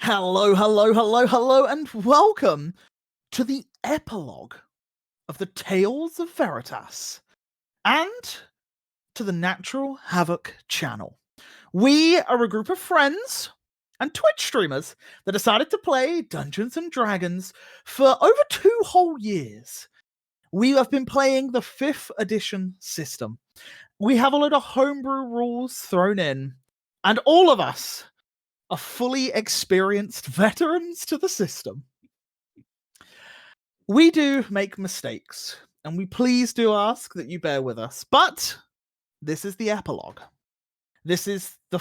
Hello, hello, hello, hello, and welcome to the epilogue of the Tales of Veritas and to the Natural Havoc channel. We are a group of friends and Twitch streamers that decided to play Dungeons and Dragons for over 2 whole years. We have been playing the 5th edition system. We have a lot of homebrew rules thrown in, and all of us are fully experienced veterans to the system. We do make mistakes, and we please do ask that you bear with us, but this is the epilogue. This is the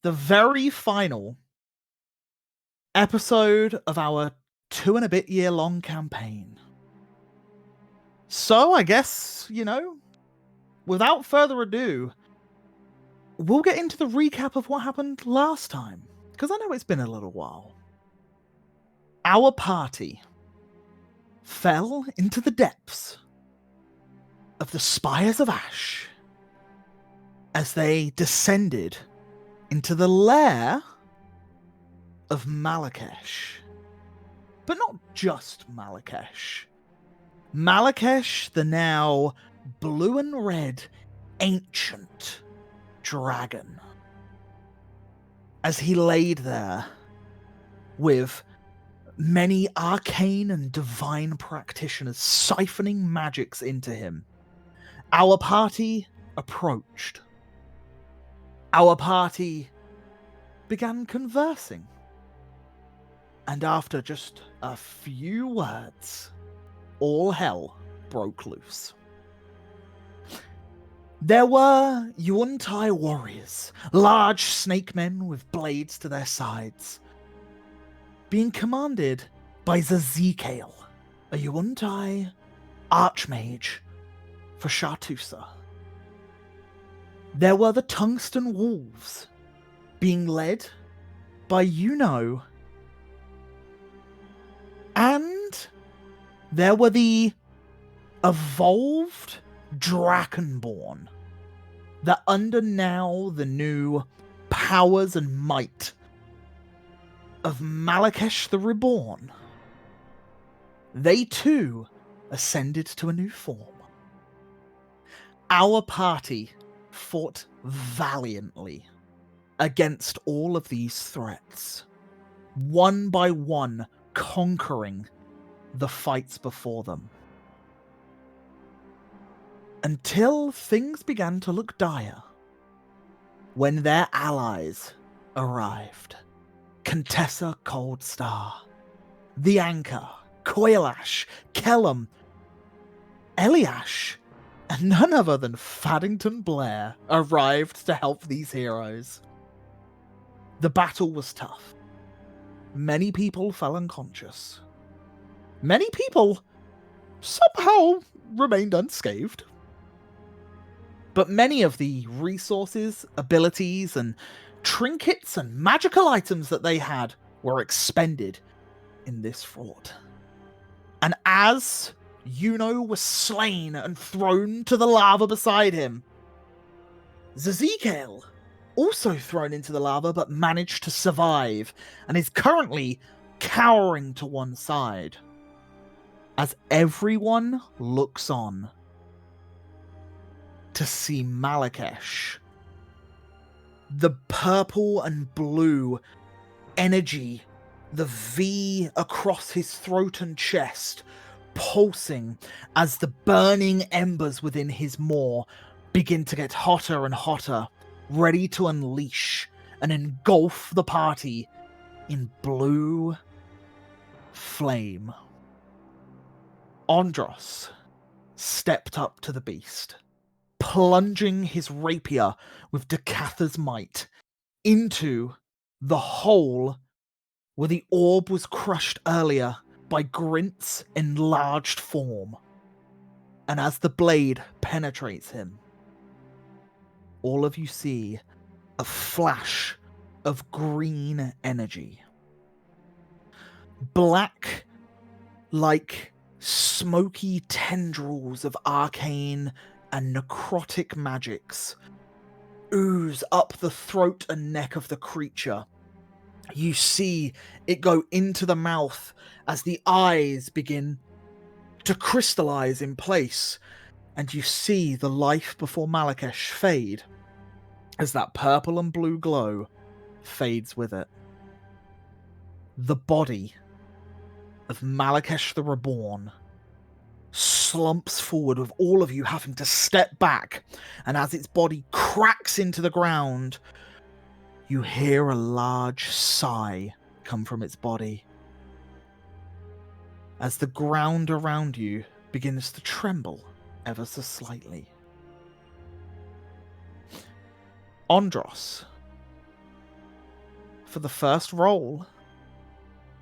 very final episode of our 2 and a bit year long campaign. So I guess, without further ado, we'll get into the recap of what happened last time, because I know it's been a little while. Our party fell into the depths of the Spires of Ash as they descended into the lair of Malakesh. But not just Malakesh. Malakesh, the now blue and red ancient dragon. As he laid there with many arcane and divine practitioners siphoning magics into him, our party approached. Our party began conversing. And after just a few words, all hell broke loose. There were Yuan-Tai warriors, large snake men with blades to their sides, being commanded by Zazikael, a Yuan-Tai archmage for Shartusa. There were the Tungsten Wolves, being led by Yuno. And there were the evolved Drakenborn, that under now the new powers and might of Malakesh the Reborn. They too ascended to a new form. Our party fought valiantly against all of these threats, one by one conquering the fights before them. Until things began to look dire when their allies arrived. Contessa Coldstar, the Anchor, Coilash, Kellum, Eliash, and none other than Faddington Blair arrived to help these heroes. The battle was tough. Many people fell unconscious. Many people somehow remained unscathed. But many of the resources, abilities, and trinkets and magical items that they had were expended in this fraud. And as Yuno was slain and thrown to the lava beside him, Zazikael also thrown into the lava but managed to survive and is currently cowering to one side as everyone looks on to see Malakesh, the purple and blue energy, the V across his throat and chest, pulsing as the burning embers within his maw begin to get hotter and hotter, ready to unleash and engulf the party in blue flame. Andros stepped up to the beast, plunging his rapier with Decatha's might into the hole where the orb was crushed earlier by Grint's enlarged form. And as the blade penetrates him, all of you see a flash of green energy. Black, like smoky tendrils of arcane and necrotic magics ooze up the throat and neck of the creature. You see it go into the mouth as the eyes begin to crystallize in place, and you see the life before Malakesh fade as that purple and blue glow fades with it. The body of Malakesh the Reborn slumps forward, with all of you having to step back, and as its body cracks into the ground, you hear a large sigh come from its body as the ground around you begins to tremble ever so slightly. Andros, for the first roll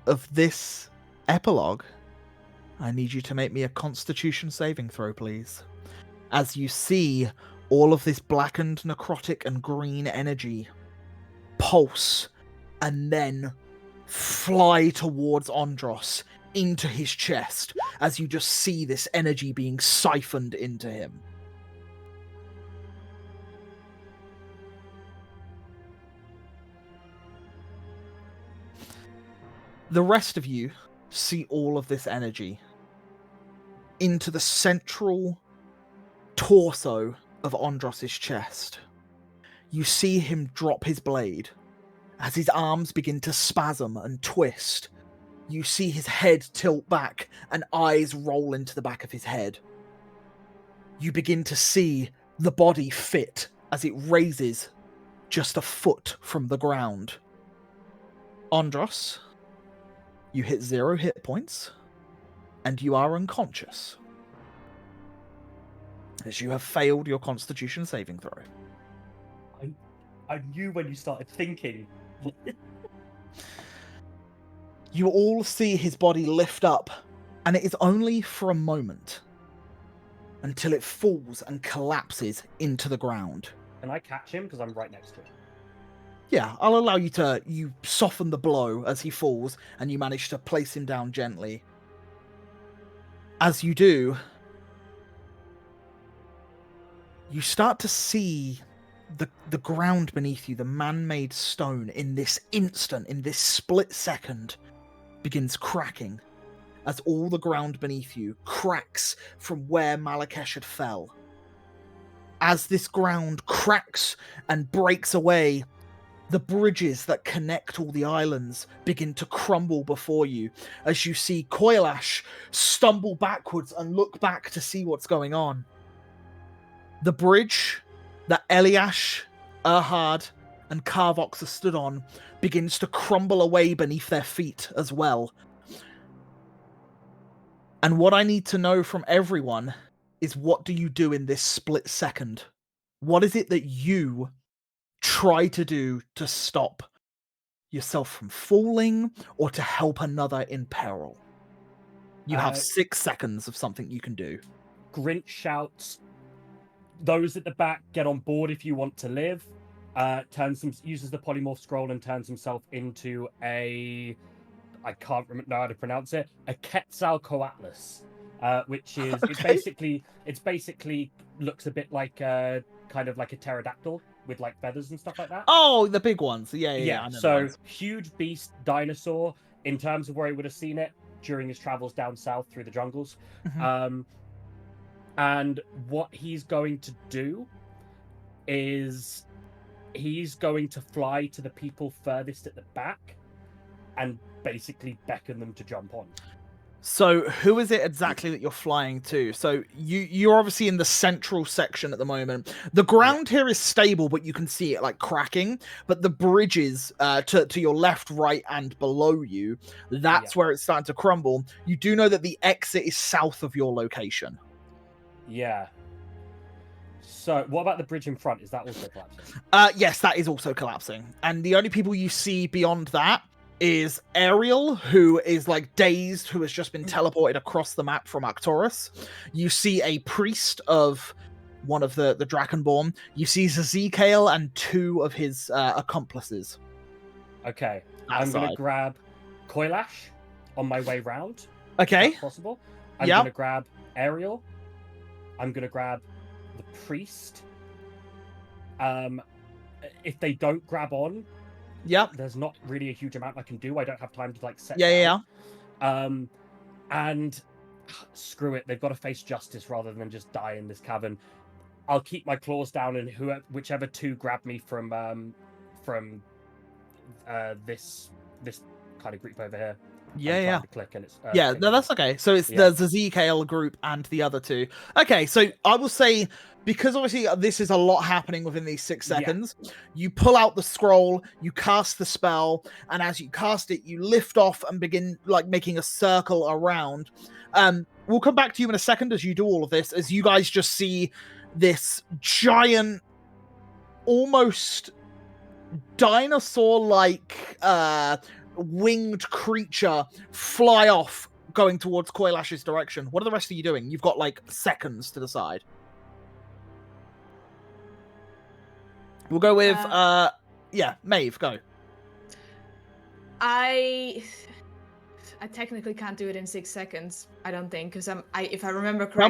of this epilogue, I need you to make me a Constitution saving throw, please. As you see all of this blackened, necrotic, and green energy pulse and then fly towards Andros into his chest, as you just see this energy being siphoned into him. The rest of you see all of this energy into the central torso of Andros's chest. You see him drop his blade as his arms begin to spasm and twist. You see his head tilt back and eyes roll into the back of his head. You begin to see the body fit as it raises just a foot from the ground. Andros, you hit 0 hit points, and you are unconscious, as you have failed your Constitution saving throw. I knew when you started thinking. You all see his body lift up, and it is only for a moment until it falls and collapses into the ground. Can I catch him? Because I'm right next to him. Yeah, I'll allow you to... You soften the blow as he falls, and you manage to place him down gently. As you do, you start to see the ground beneath you, the man-made stone, in this instant, in this split second, begins cracking, as all the ground beneath you cracks from where Malakesh had fell. As this ground cracks and breaks away, the bridges that connect all the islands begin to crumble before you, as you see Koilash stumble backwards and look back to see what's going on. The bridge that Eliash, Erhard, and Karvox are stood on begins to crumble away beneath their feet as well. And what I need to know from everyone is, what do you do in this split second? What is it that you try to do to stop yourself from falling or to help another in peril? You have 6 seconds of something you can do. Grinch shouts, "Those at the back, get on board if you want to live." Uses the polymorph scroll and turns himself into I can't know how to pronounce it, a Quetzalcoatlus, which is Okay. it's basically looks a bit like kind of like a pterodactyl with like feathers and stuff like that. Oh, the big ones. Yeah. I know So those. huge beast dinosaur in terms of where he would have seen it during his travels down south through the jungles. Mm-hmm. And what he's going to do is he's going to fly to the people furthest at the back and basically beckon them to jump on. So who is it exactly that you're flying to? So you're obviously in the central section at the moment. The ground here is stable, but you can see it like cracking. But the bridges to your left, right, and below you, that's where it's starting to crumble. You do know that the exit is south of your location. Yeah. So what about the bridge in front? Is that also collapsing? Yes, that is also collapsing. And the only people you see beyond that is Ariel, who is like dazed, who has just been teleported across the map from Arcturus. You see a priest of one of the Dragonborn. You see Zazikael and 2 of his accomplices. Okay, I'm going to grab Koilash on my way round. Okay. If that's possible. I'm going to grab Ariel. I'm going to grab the priest. if they don't grab on, Yep. there's not really a huge amount I can do. I don't have time to like set Yeah. down. And screw it, they've got to face justice rather than just die in this cavern. I'll keep my claws down, and whichever two grab me from this kind of group over here. Yeah. To click and it's Yeah, no, that's okay. So it's the Zazikale group and the other two. Okay, so I will say, because obviously this is a lot happening within these 6 seconds, you pull out the scroll, you cast the spell, and as you cast it, you lift off and begin like making a circle around. We'll come back to you in a second as you do all of this, as you guys just see this giant, almost dinosaur-like winged creature fly off going towards Coilash's direction. What are the rest of you doing? You've got like seconds to decide. We'll go with yeah, Maeve, go. I technically can't do it in 6 seconds. I don't think, because if I remember correctly,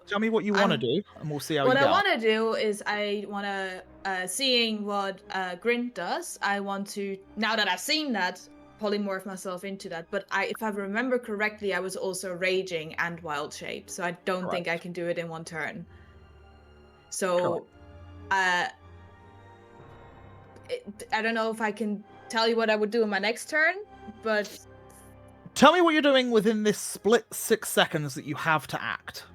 tell me what you want to do, and we'll see how you go. What I want to do is I want to, seeing what Grint does, I want to, now that I've seen that, polymorph myself into that. But if I remember correctly, I was also raging and wild shape, so I don't think I can do it in 1 turn. So, I don't know if I can tell you what I would do in my next turn, but... Tell me what you're doing within this split 6 seconds that you have to act.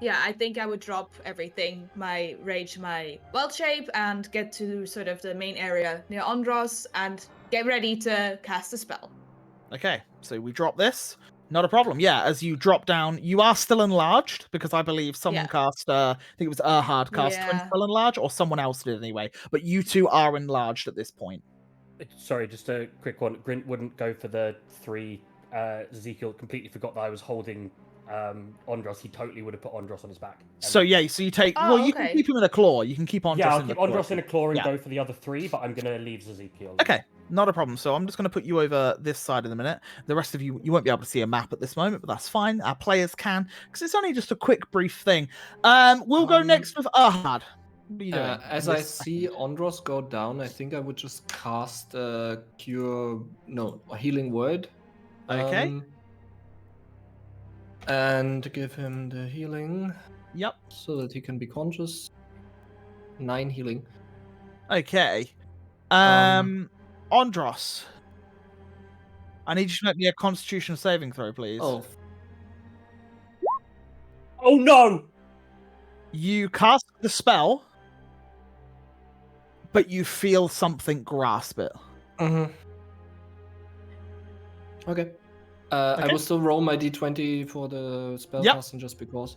Yeah, I think I would drop everything, my rage, my wild shape, and get to sort of the main area near Ondros and get ready to cast a spell. Okay, so we drop this. Not a problem. Yeah, as you drop down, you are still enlarged, because I believe someone cast, I think it was Erhard cast Twin Spell Enlarge, or someone else did anyway. But you two are enlarged at this point. Sorry, just a quick one. Grint wouldn't go for the 3. Ezekiel completely forgot that I was holding Ondros. He totally would have put Ondros on his back. So yeah, so you take... well, you can keep him in a claw. You can keep Ondros I'll keep Ondros in a claw and go for the other 3, but I'm going to leave Ezekiel. Okay, not a problem. So I'm just going to put you over this side in a minute. The rest of you won't be able to see a map at this moment, but that's fine. Our players can, because it's only just a quick, brief thing. We'll go next with Erhard. What are you doing? As I see Ondros go down, I think I would just cast a healing word. Okay. And give him the healing. Yep. So that he can be conscious. 9 healing. Okay. Ondros. I need you to make me a Constitution saving throw, please. Oh. Oh no! You cast the spell, but you feel something grasp it. Mm-hmm. Okay. I will still roll my d20 for the spell casting just because.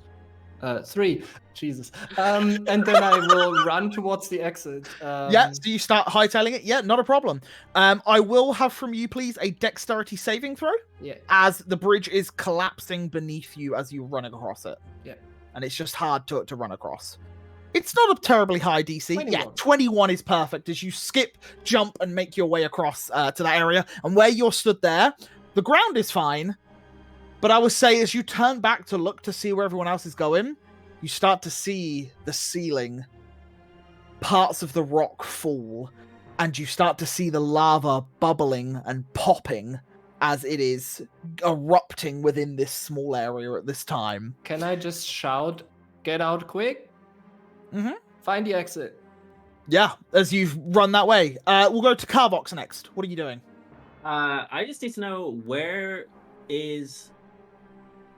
3. Jesus. And then I will run towards the exit. Yeah, so you start hightailing it? Yeah, not a problem. I will have from you, please, a dexterity saving throw. Yeah. As the bridge is collapsing beneath you as you run across it. Yeah. And it's just hard to run across. It's not a terribly high DC. 21. Yeah, 21 is perfect as you skip, jump, and make your way across to that area. And where you're stood there, the ground is fine, but I would say as you turn back to look to see where everyone else is going, you start to see the ceiling, parts of the rock fall, and you start to see the lava bubbling and popping as it is erupting within this small area at this time. Can I just shout, "Get out quick"? Mm-hmm. Find the exit. Yeah, as you've run that way. We'll go to Carvox next. What are you doing? I just need to know, where is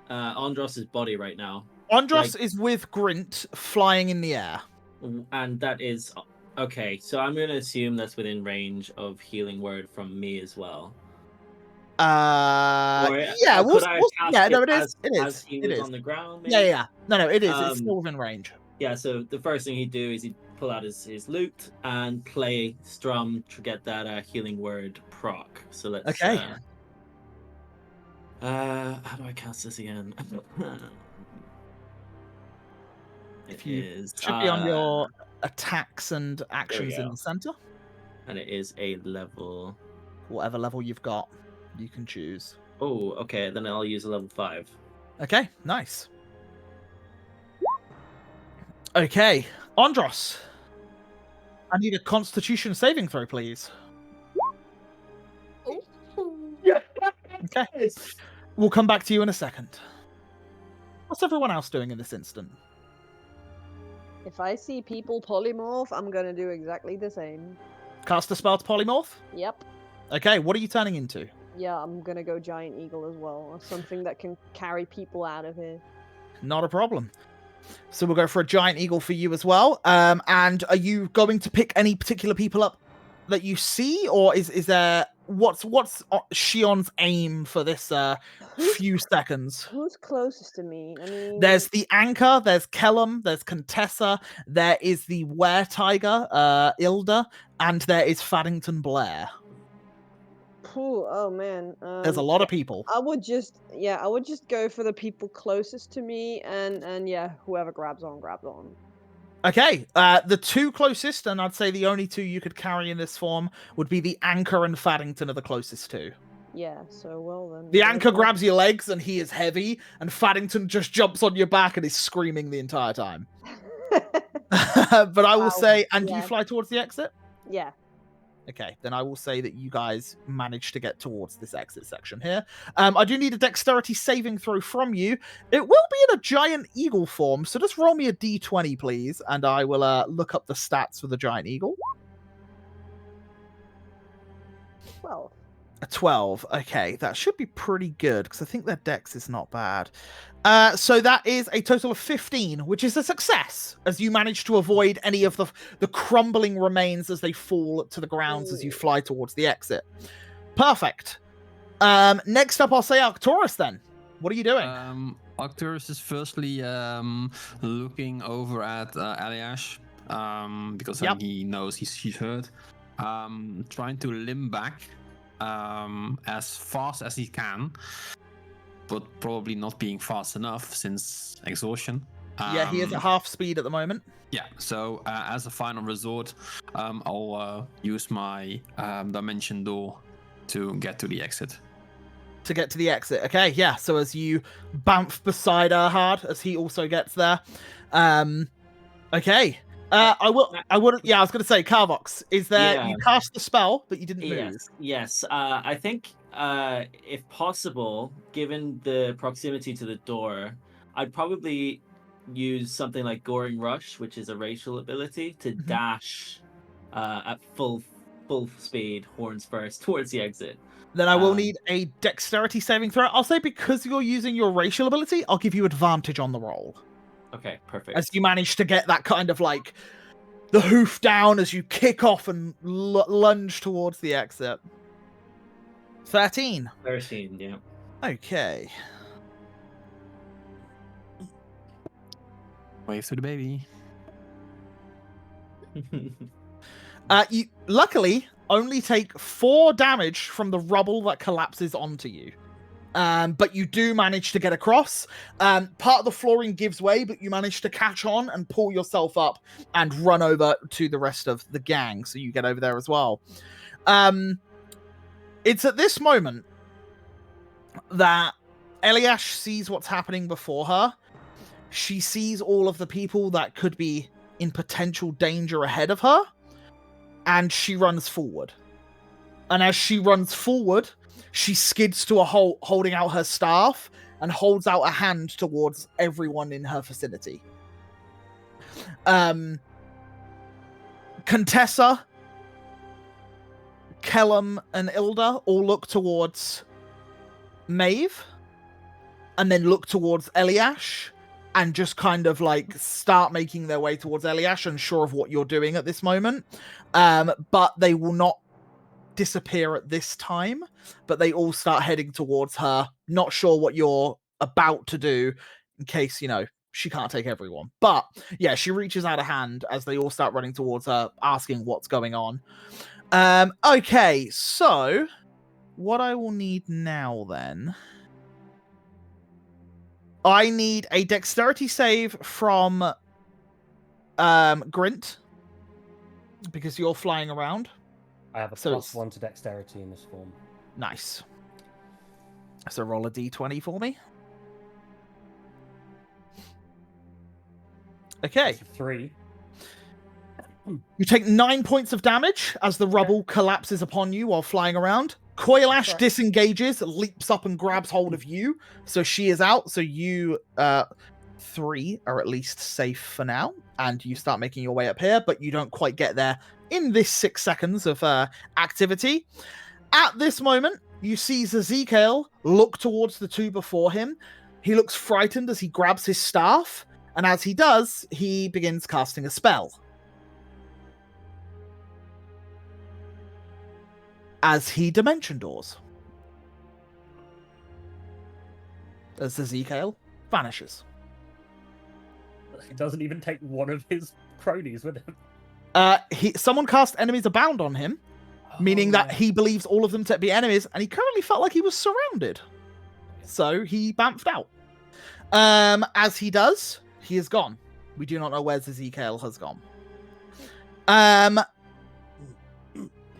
Ondros' body right now? Ondros is with Grint flying in the air. And that is... Okay, so I'm going to assume that's within range of healing word from me as well. Yeah, no, it is. As he was on the ground, maybe? Yeah. No, it is. It's still within range. Yeah, so the first thing he'd do is he'd pull out his lute and play strum to get that healing word proc. So let's... Okay. How do I cast this again? It should be on your attacks and actions in the center. And it is a level... Whatever level you've got, you can choose. Oh, okay, then I'll use a level 5. Okay, nice. Okay, Ondros. I need a Constitution saving throw, please. Yeah. Okay. We'll come back to you in a second. What's everyone else doing in this instant? If I see people polymorph, I'm gonna do exactly the same. Cast a spell to polymorph? Yep. Okay, what are you turning into? Yeah, I'm gonna go giant eagle as well, or something that can carry people out of here. Not a problem. So we'll go for a giant eagle for you as well. And are you going to pick any particular people up that you see, or is there what's Shion's aim for this few seconds? Who's closest to me? I mean, There's the Anchor, there's Kellum, there's Contessa, there is the Were Tiger, Ilda, and there is Faddington Blair. oh man. There's a lot of people. I would just go for the people closest to me, and yeah, whoever grabs on, grabs on. Okay, the two closest, and I'd say the only two you could carry in this form would be the Anchor and Faddington are the closest two. Yeah, so well then. The Anchor grabs your legs and he is heavy, and Faddington just jumps on your back and is screaming the entire time. But I will say, and do you fly towards the exit? Yeah. Okay, then I will say that you guys managed to get towards this exit section here. I do need a dexterity saving throw from you. It will be in a giant eagle form, so just roll me a d20, please, and I will look up the stats for the giant eagle. 12. A 12. Okay, that should be pretty good, because I think their dex is not bad. So that is a total of 15, which is a success, as you manage to avoid any of the crumbling remains as they fall to the ground as you fly towards the exit. Perfect. Next up, I'll say Arcturus then. What are you doing? Arcturus is firstly looking over at Eliash, because he knows he's hurt. Trying to limb back as fast as he can, but probably not being fast enough since exhaustion. Yeah, he is at half speed at the moment. Yeah, so as a final resort, I'll use my dimension door to get to the exit. To get to the exit, okay, yeah. So as you bounce beside Erhard, as he also gets there, okay. I was going to say, Carvox, is there? You cast the spell, but you didn't move. Yes. I think, if possible, given the proximity to the door, I'd probably use something like Goring Rush, which is a racial ability, to dash at full speed, horns first, towards the exit. Then I will need a dexterity saving throw. I'll say because you're using your racial ability, I'll give you advantage on the roll. Okay, perfect. As you manage to get that kind of like the hoof down as you kick off and lunge towards the exit. 13. 13, yeah. Okay. Wave to the baby. You luckily only take 4 damage from the rubble that collapses onto you. But you do manage to get across. Part of the flooring gives way, but you manage to catch on and pull yourself up and run over to the rest of the gang. So you get over there as well. It's at this moment that Eliash sees what's happening before her. She sees all of the people that could be in potential danger ahead of her. And she runs forward. And as she runs forward, she skids to a halt, holding out her staff, and holds out a hand towards everyone in her vicinity. Contessa, Kellum, and Ilda all look towards Maeve, and then look towards Eliash, and just kind of like start making their way towards Eliash, unsure of what you're doing at this moment. But they will not disappear at this time, but they all start heading towards her, not sure what you're about to do in case, she can't take everyone. But yeah, she reaches out a hand as they all start running towards her, asking what's going on. Okay, so what I will need now then, I need a dexterity save from Grint, because you're flying around. I have a +1 to dexterity in this form. Nice. So roll a d20 for me. Okay. That's a 3. You take 9 points of damage as the rubble collapses upon you while flying around. Coilash Sorry. disengages, leaps up and grabs hold of you. So she is out. So you 3 are at least safe for now. And you start making your way up here, but you don't quite get there in this 6 seconds of activity. At this moment, you see Ezekiel look towards the two before him. He looks frightened as he grabs his staff. And as he does, he begins casting a spell. As he dimension doors. As Ezekiel vanishes. He doesn't even take one of his cronies with him. Someone cast Enemies Abound on him, meaning that he believes all of them to be enemies, and he currently felt like he was surrounded. So he bamfed out. As he does, he is gone. We do not know where Ezekiel has gone.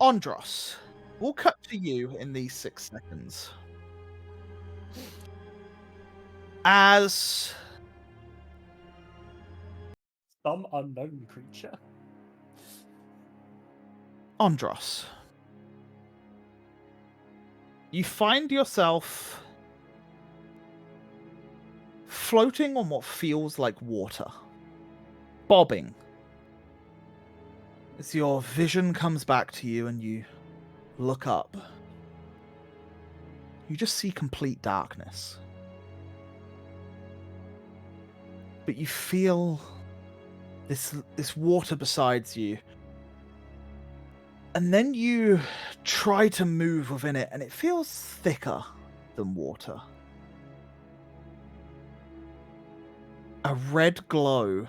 Andros, we'll cut to you in these 6 seconds. As some unknown creature. Andros, you find yourself floating on what feels like water, bobbing. As your vision comes back to you and you look up, you just see complete darkness. But you feel this water beside you. And then you try to move within it, and it feels thicker than water. A red glow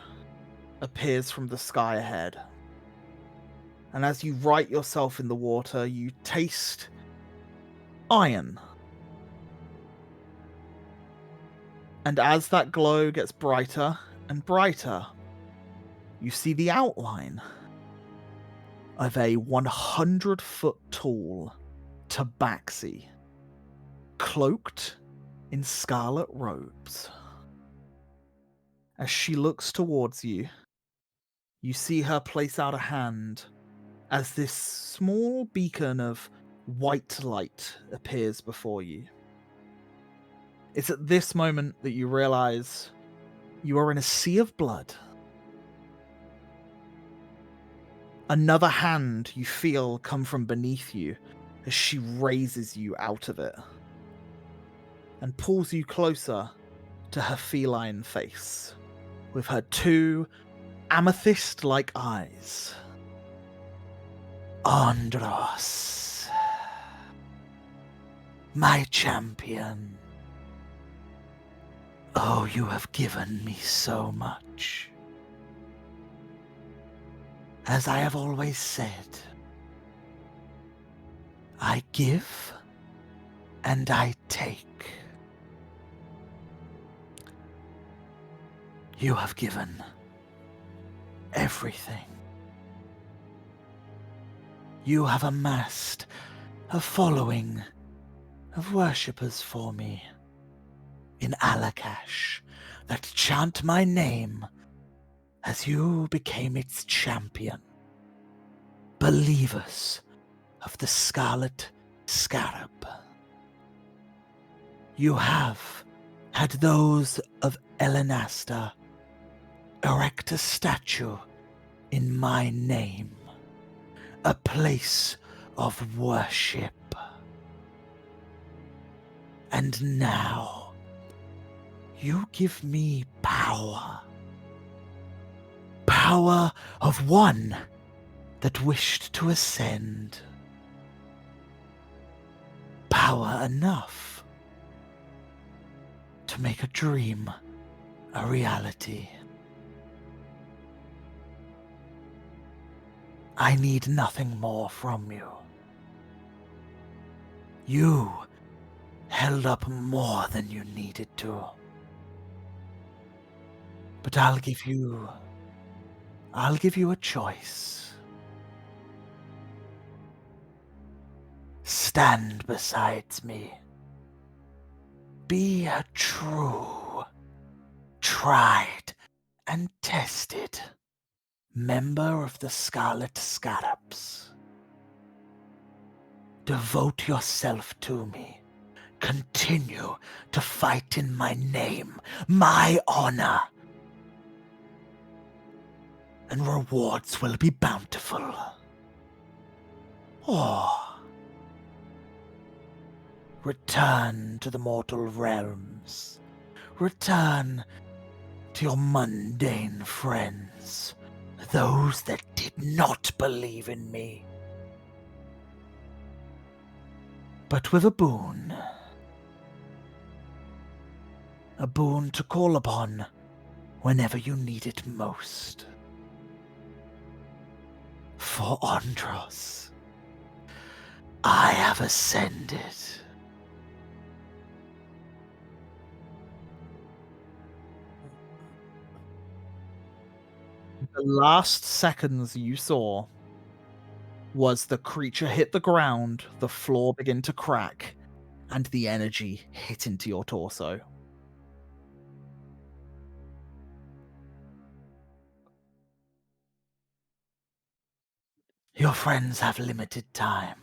appears from the sky ahead. And as you right yourself in the water, you taste iron. And as that glow gets brighter and brighter, you see the outline of a 100-foot tall tabaxi, cloaked in scarlet robes. As she looks towards you, you see her place out a hand as this small beacon of white light appears before you. It's at this moment that you realize you are in a sea of blood. Another hand you feel come from beneath you as she raises you out of it and pulls you closer to her feline face with her 2 amethyst-like eyes. Andros, my champion. Oh, you have given me so much. As I have always said, I give and I take. You have given everything. You have amassed a following of worshippers for me in Alakash that chant my name as you became its champion. Believers of the Scarlet Scarab. You have had those of Elenasta erect a statue in my name, a place of worship. And now, you give me power. Power of one that wished to ascend. Power enough to make a dream a reality. I need nothing more from you. You held up more than you needed to. But I'll give you a choice. Stand beside me. Be a true, tried, and tested member of the Scarlet Scallops, devote yourself to me. Continue to fight in my name, my honor, and rewards will be bountiful. Or return to the mortal realms. Return to your mundane friends, those that did not believe in me. But with a boon to call upon whenever you need it most. For Andros, I have ascended. The last seconds you saw was the creature hit the ground, the floor begin to crack, and the energy hit into your torso. Your friends have limited time.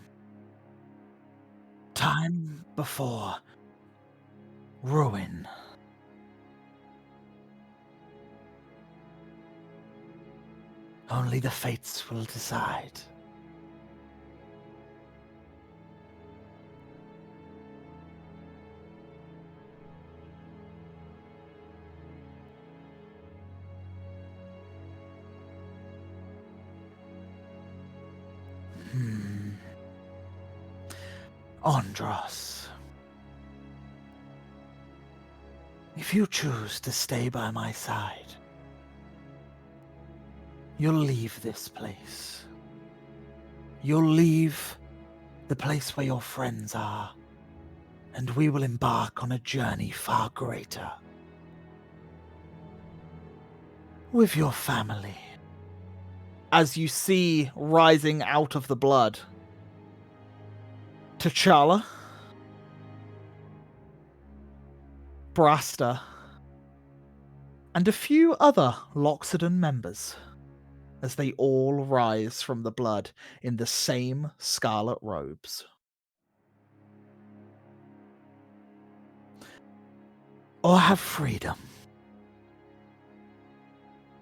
Time before ruin. Only the fates will decide. Andros, if you choose to stay by my side, you'll leave this place. You'll leave the place where your friends are, and we will embark on a journey far greater. With your family. As you see rising out of the blood, T'Challa, Brasta, and a few other Loxodon members, as they all rise from the blood in the same scarlet robes. Or have freedom.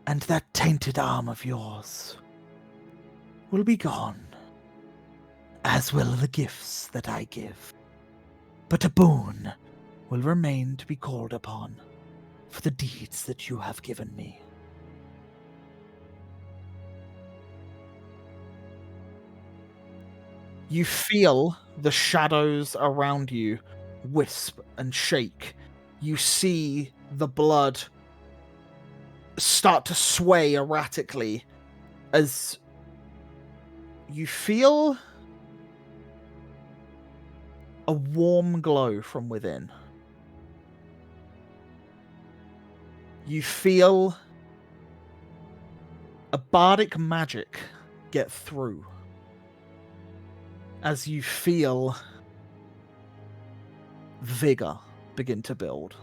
And that tainted arm of yours will be gone, as will the gifts that I give. But a boon will remain to be called upon for the deeds that you have given me. You feel the shadows around you wisp and shake. You see the blood start to sway erratically as you feel a warm glow from within. You feel a bardic magic get through as you feel vigor begin to build.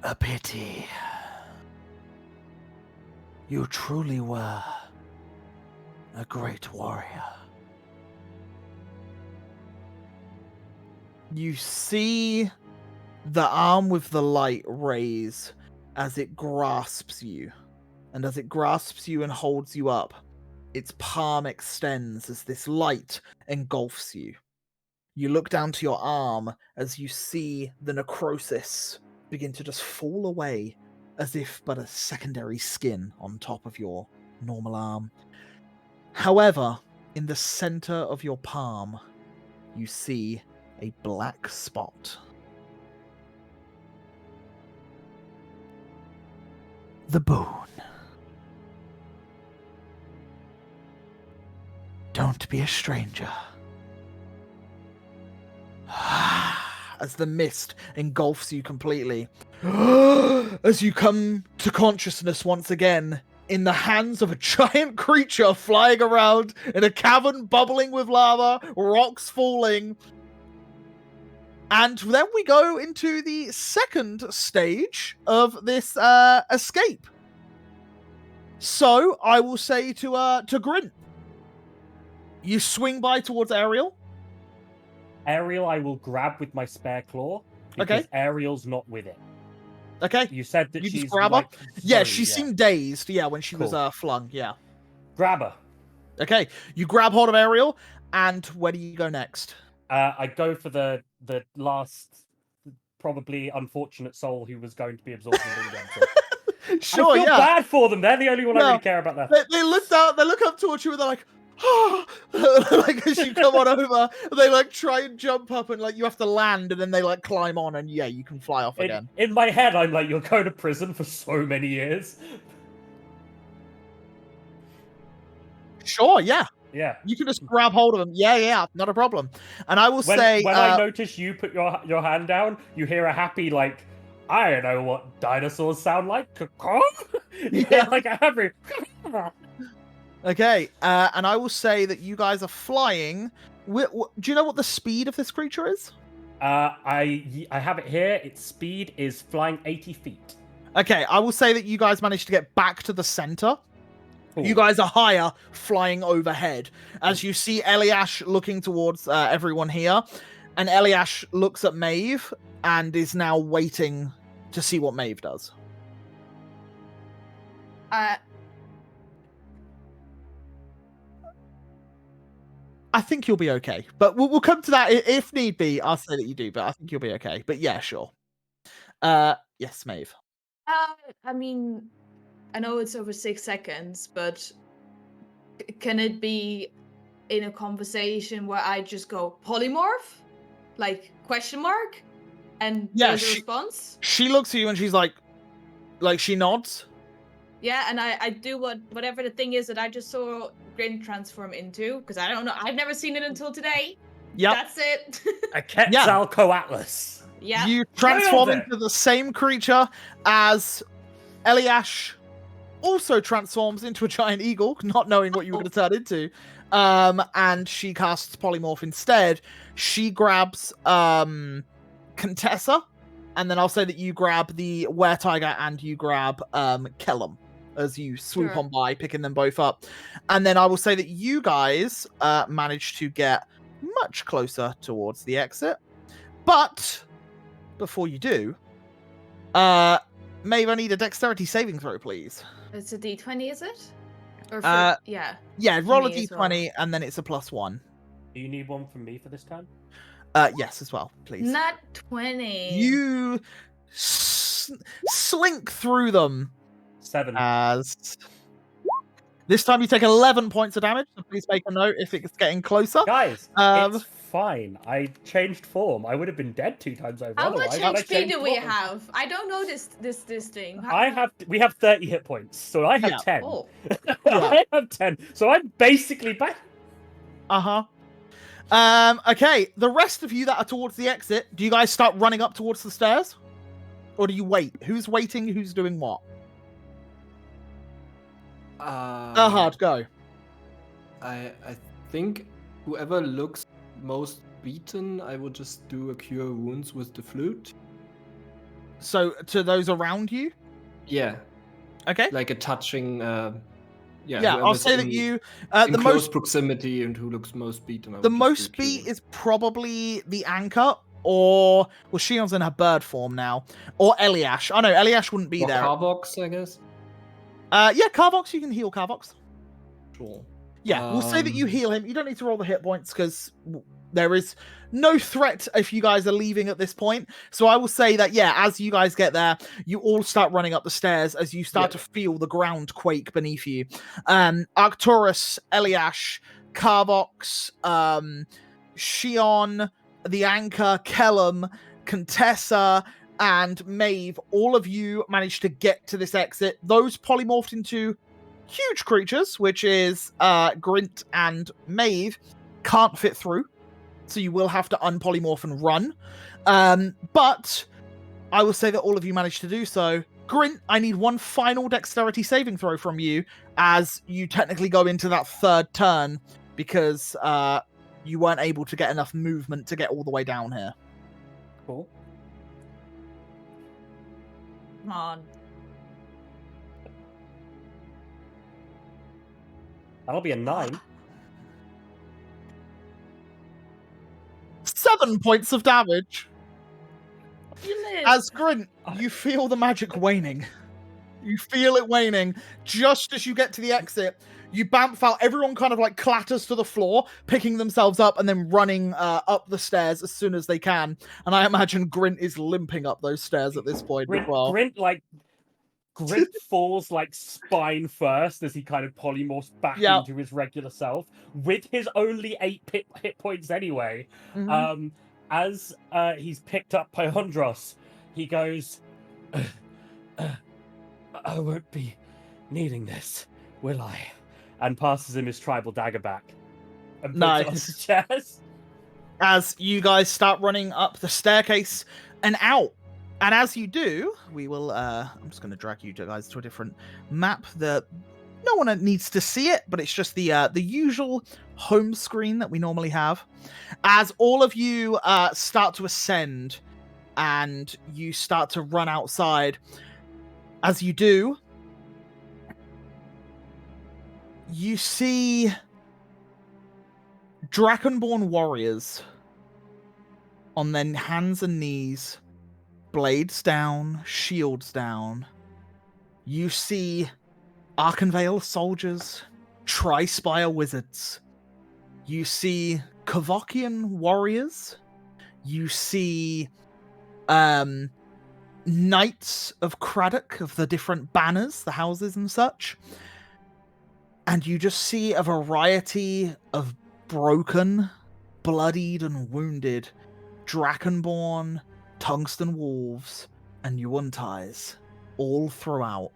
A pity. You truly were a great warrior. You see the arm with the light raise as it grasps you. And as it grasps you and holds you up, its palm extends as this light engulfs you. You look down to your arm as you see the necrosis begin to just fall away, as if but a secondary skin on top of your normal arm. However, in the center of your palm, you see a black spot. The boon. Don't be a stranger. As the mist engulfs you completely. As you come to consciousness once again, in the hands of a giant creature flying around in a cavern bubbling with lava, rocks falling. And then we go into the second stage of this escape. So I will say to Grint, you swing by towards Ariel. Ariel, I will grab with my spare claw because Ariel's not with it. Okay. You said that You she's just grab her? like, Yeah, she seemed dazed. Yeah, when she was flung. Yeah. Grab her. Okay. You grab hold of Ariel, and where do you go next? I go for the last, probably unfortunate soul who was going to be absorbed in the Elemental. Sure, I feel bad for them. They're the only one I really care about that. They look down. They look up towards you, and they're like, "Oh!" Like as you come on over, they like try and jump up, and like you have to land, and then they like climb on, and yeah, you can fly off again. In my head, I'm like, you'll go to prison for so many years. Sure, yeah. Yeah. You can just grab hold of them. Yeah, not a problem. And I will say... When I notice you put your hand down, you hear a happy, like, I don't know what dinosaurs sound like. Yeah, like a happy... Okay, and I will say that you guys are flying. Do you know what the speed of this creature is? I have it here. Its speed is flying 80 feet. Okay, I will say that you guys managed to get back to the center. Cool. You guys are higher, flying overhead. As you see Eliash looking towards everyone here, and Eliash looks at Maeve and is now waiting to see what Maeve does. I think you'll be okay, but we'll come to that if need be. I'll say that you do, but I think you'll be okay. But yeah, sure. Yes, Maeve. I mean, I know it's over 6 seconds, but can it be in a conversation where I just go polymorph, like question mark, and there's a response? She looks at you and she's like she nods. Yeah, and I do whatever the thing is that I just saw Grin transform into, because I don't know, I've never seen it until today. Yep. That's it. A Quetzalcoatlus. Yeah. You transform into the same creature as Eliash also transforms into a giant eagle, not knowing what you were going to turn into. And she casts polymorph instead. She grabs Contessa, and then I'll say that you grab the were-tiger and you grab Kellum as you swoop on by, picking them both up. And then I will say that you guys managed to get much closer towards the exit. But before you do, Maeve, I need a dexterity saving throw, please. It's a d20, is it? Or yeah, roll a d20 and then it's a +1. Do you need one from me for this time? Yes, as well, please. Not 20. You slink through them. 7. As this time you take 11 points of damage, so please make a note if it's getting closer. Guys, it's fine. I changed form. I would have been dead 2 times over. How much HP do we form. have? I don't know this thing. We have 30 hit points, so I have 10. Oh. I have 10, so I'm basically back. Okay, the rest of you that are towards the exit, do you guys start running up towards the stairs? Or do you wait? Who's waiting? Who's doing what? Hard go. I think whoever looks most beaten, I will just do a cure wounds with the flute. So to those around you? Yeah. Okay. Like a touching. Yeah, I'll say that you in the close most proximity and who looks most beaten. The most beat is probably the anchor, or well, Shion's in her bird form now, or Eliash. Oh no, Eliash wouldn't be there. Carvox, I guess. Yeah, Carvox. You can heal Carvox. Sure. Yeah, we'll say that you heal him. You don't need to roll the hit points because there is no threat if you guys are leaving at this point. So I will say that, yeah, as you guys get there, you all start running up the stairs as you start to feel the ground quake beneath you. Arcturus, Eliash, Carvox, Shion, the Anchor, Kellum, Contessa, and Maeve, all of you managed to get to this exit. Those polymorphed into huge creatures, which is Grint and Maeve, can't fit through, so you will have to unpolymorph and run. But I will say that all of you managed to do so. Grint, I need one final dexterity saving throw from you as you technically go into that third turn because you weren't able to get enough movement to get all the way down here. Cool. Come on. That'll be a 9. 7 points of damage. You live. As Grint, you feel the magic waning. You feel it waning. Just as you get to the exit, you bamf out. Everyone kind of like clatters to the floor, picking themselves up and then running up the stairs as soon as they can. And I imagine Grint is limping up those stairs at this point as well. Grint falls like spine first as he kind of polymorphs back into his regular self with his only 8 hit points anyway. Mhm. As he's picked up by Hondros, he goes, I won't be needing this, will I? And passes him his tribal dagger back. And puts it on his chest. As you guys start running up the staircase and out. And as you do, we will, I'm just going to drag you guys to a different map that no one needs to see it, but it's just the usual home screen that we normally have. As all of you start to ascend and you start to run outside, as you do, you see Dragonborn warriors on their hands and knees, blades down, shields down. You see Arkenvale soldiers, Tri-Spire wizards. You see Kavokian warriors. You see knights of Craddock, of the different banners, the houses and such. And you just see a variety of broken, bloodied and wounded Dragonborn, Tungsten wolves, and Yuan-Tais all throughout.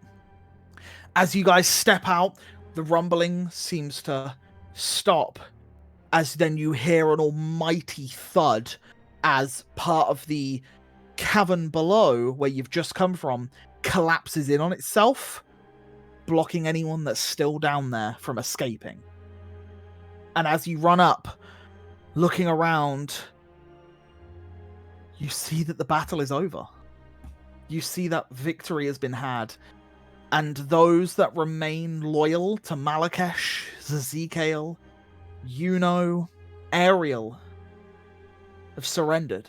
As you guys step out, the rumbling seems to stop, as then you hear an almighty thud as part of the cavern below, where you've just come from, collapses in on itself, blocking anyone that's still down there from escaping. And as you run up, looking around, you see that the battle is over. You see that victory has been had. And those that remain loyal to Malakesh, Zazikael, Yuno, Ariel have surrendered.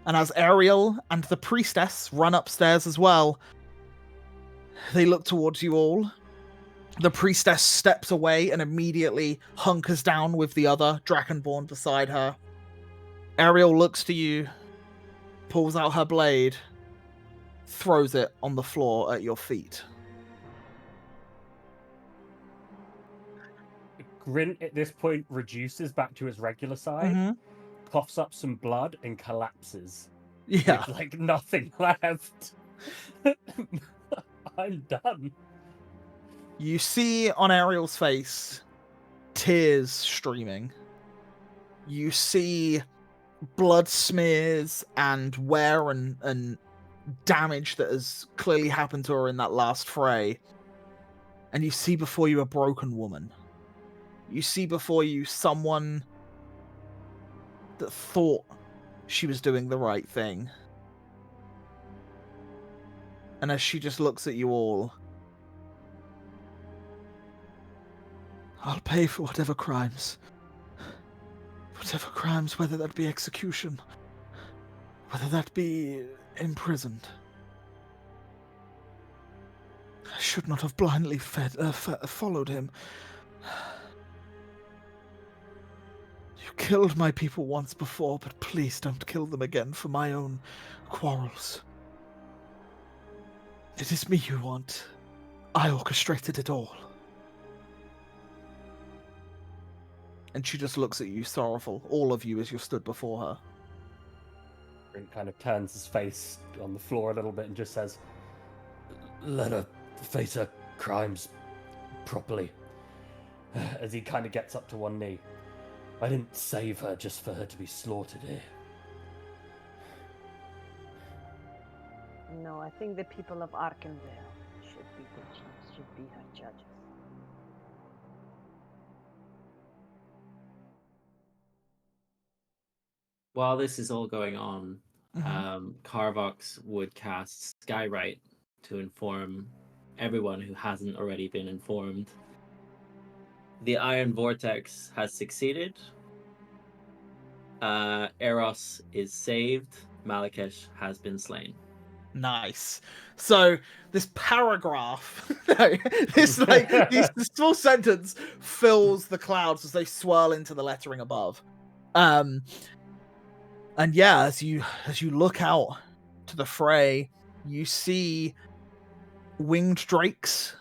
And as Ariel and the priestess run upstairs as well, they look towards you all. The priestess steps away and immediately hunkers down with the other Dragonborn beside her. Ariel looks to you, pulls out her blade, throws it on the floor at your feet. Grint at this point reduces back to his regular size, coughs up some blood, and collapses. Yeah. With, like, nothing left. I'm done. You see on Ariel's face tears streaming. You see blood smears and wear and damage that has clearly happened to her in that last fray. And you see before you a broken woman. You see before you someone that thought she was doing the right thing. And as she just looks at you all, I'll pay for whatever crimes, whether that be execution, whether that be imprisoned. I should not have blindly followed him. You killed my people once before, but please don't kill them again for my own quarrels. It is me you want. I orchestrated it all. And she just looks at you, sorrowful, all of you, as you're stood before her. And kind of turns his face on the floor a little bit and just says, "Let her face her crimes properly." As he kind of gets up to one knee. "I didn't save her just for her to be slaughtered here." No, I think the people of Arkenvale should be her judges. While this is all going on, Carvox would cast Skywrite to inform everyone who hasn't already been informed. The Iron Vortex has succeeded. Eros is saved. Malakesh has been slain. Nice. So this paragraph, this small sentence fills the clouds as they swirl into the lettering above. And yeah, as you look out to the fray, you see winged drakes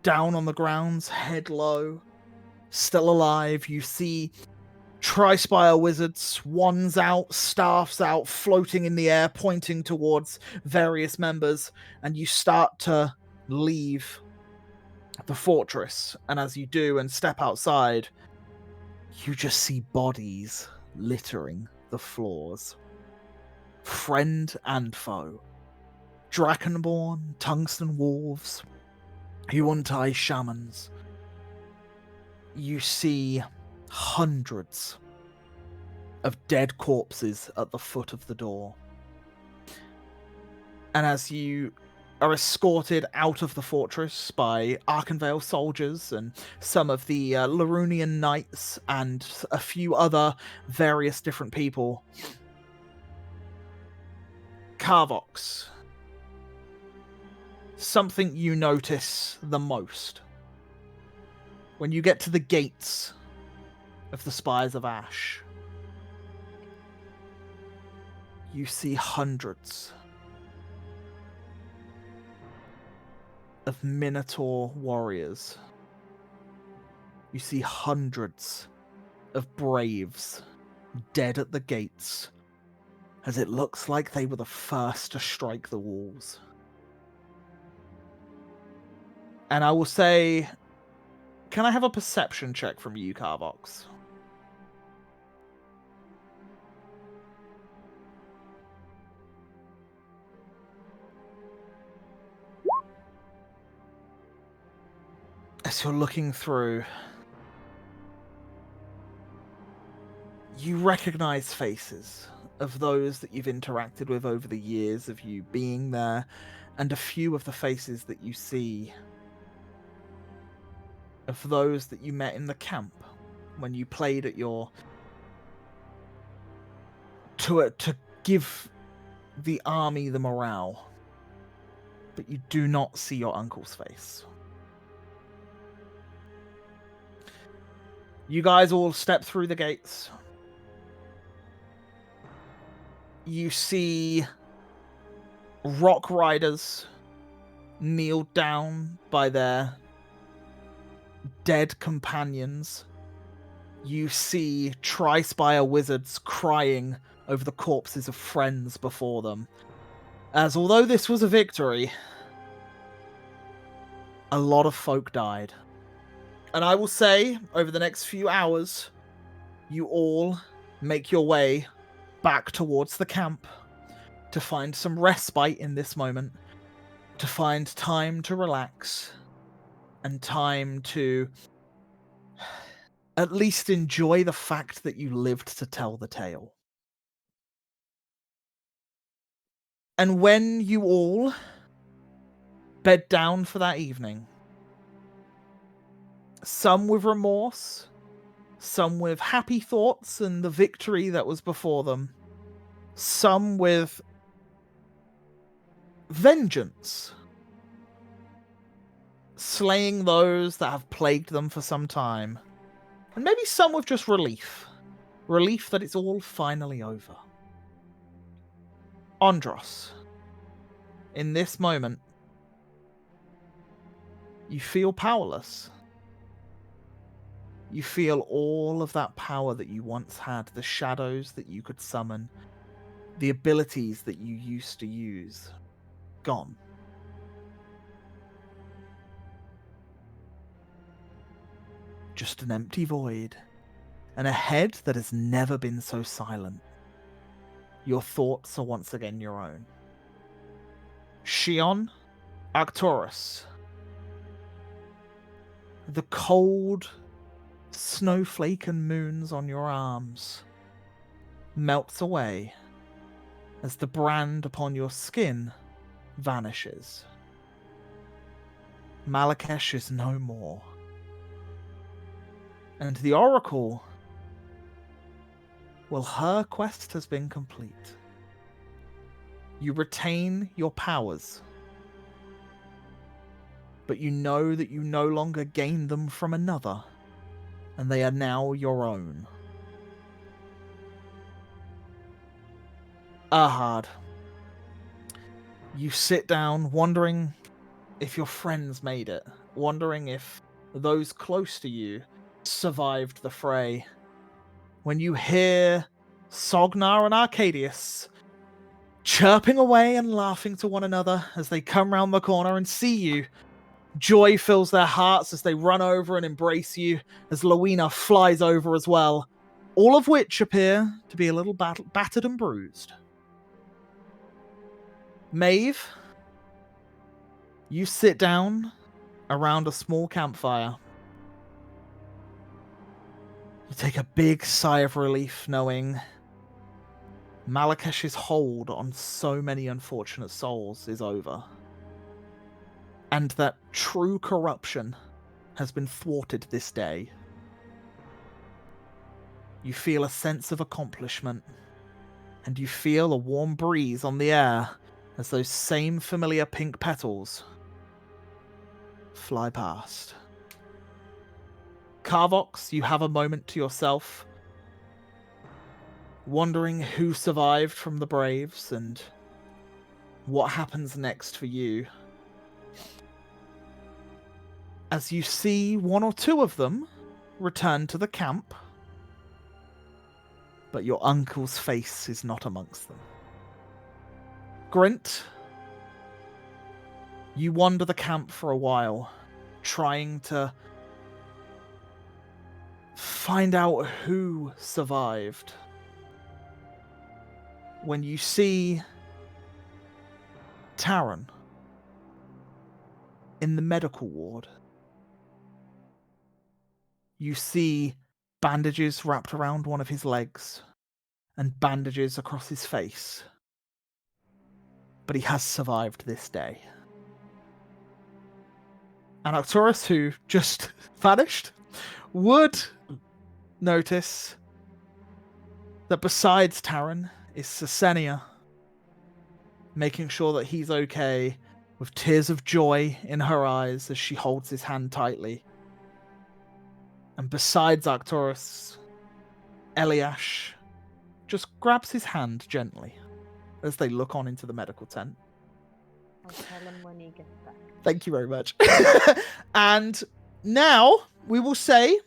down on the grounds, head low, still alive. You see Tri-Spire wizards, wands out, staffs out, floating in the air, pointing towards various members, and you start to leave the fortress. And as you do and step outside, you just see bodies littering the floors. Friend and foe. Drakenborn, tungsten wolves, Yuan-Tai shamans. You see hundreds of dead corpses at the foot of the door. And as you are escorted out of the fortress by Arkenvale soldiers and some of the Larunian knights and a few other various different people, Carvox, something you notice the most. When you get to the gates of the Spires of Ash, you see hundreds of Minotaur warriors. You see hundreds of braves dead at the gates, as it looks like they were the first to strike the walls. And I will say, can I have a perception check from you, Carvox? As you're looking through, you recognize faces of those that you've interacted with over the years of you being there, and a few of the faces that you see of those that you met in the camp when you played at your... to give the army the morale. But you do not see your uncle's face. You guys all step through the gates. You see rock riders kneel down by their dead companions. You see Tri-Spire wizards crying over the corpses of friends before them. As although this was a victory, a lot of folk died. And I will say, over the next few hours, you all make your way back towards the camp to find some respite in this moment, to find time to relax, and time to at least enjoy the fact that you lived to tell the tale. And when you all bed down for that evening, some with remorse, some with happy thoughts and the victory that was before them, some with vengeance, slaying those that have plagued them for some time, and maybe some with just relief Relief that it's all finally over. Andros, in this moment, you feel powerless. You feel all of that power that you once had, the shadows that you could summon, the abilities that you used to use, gone. Just an empty void, and a head that has never been so silent. Your thoughts are once again your own. Shion, Arcturus. The cold snowflake and moons on your arms melts away as the brand upon your skin vanishes. Malakesh is no more. And the Oracle, well, her quest has been complete. You retain your powers, but you know that you no longer gain them from another, and they are now your own. Ahad, you sit down wondering if your friends made it, wondering if those close to you survived the fray, when you hear Sognar and Arcadius chirping away and laughing to one another as they come round the corner and see you. Joy fills their hearts as they run over and embrace you, as Lowena flies over as well, all of which appear to be a little battered and bruised. Maeve, you sit down around a small campfire. You take a big sigh of relief knowing Malakesh's hold on so many unfortunate souls is over. And that true corruption has been thwarted this day. You feel a sense of accomplishment, and you feel a warm breeze on the air as those same familiar pink petals fly past. Carvox, you have a moment to yourself, wondering who survived from the Braves and what happens next for you. As you see one or two of them return to the camp, but your uncle's face is not amongst them. Grint, you wander the camp for a while, trying to find out who survived. When you see Taran in the medical ward, you see bandages wrapped around one of his legs and bandages across his face. But he has survived this day. And Arcturus, who just vanished, would notice that besides Taran is Sesenia, making sure that he's okay, with tears of joy in her eyes as she holds his hand tightly. And besides Arcturus, Eliash just grabs his hand gently as they look on into the medical tent. I'll tell him when he gets back. Thank you very much. And now we will say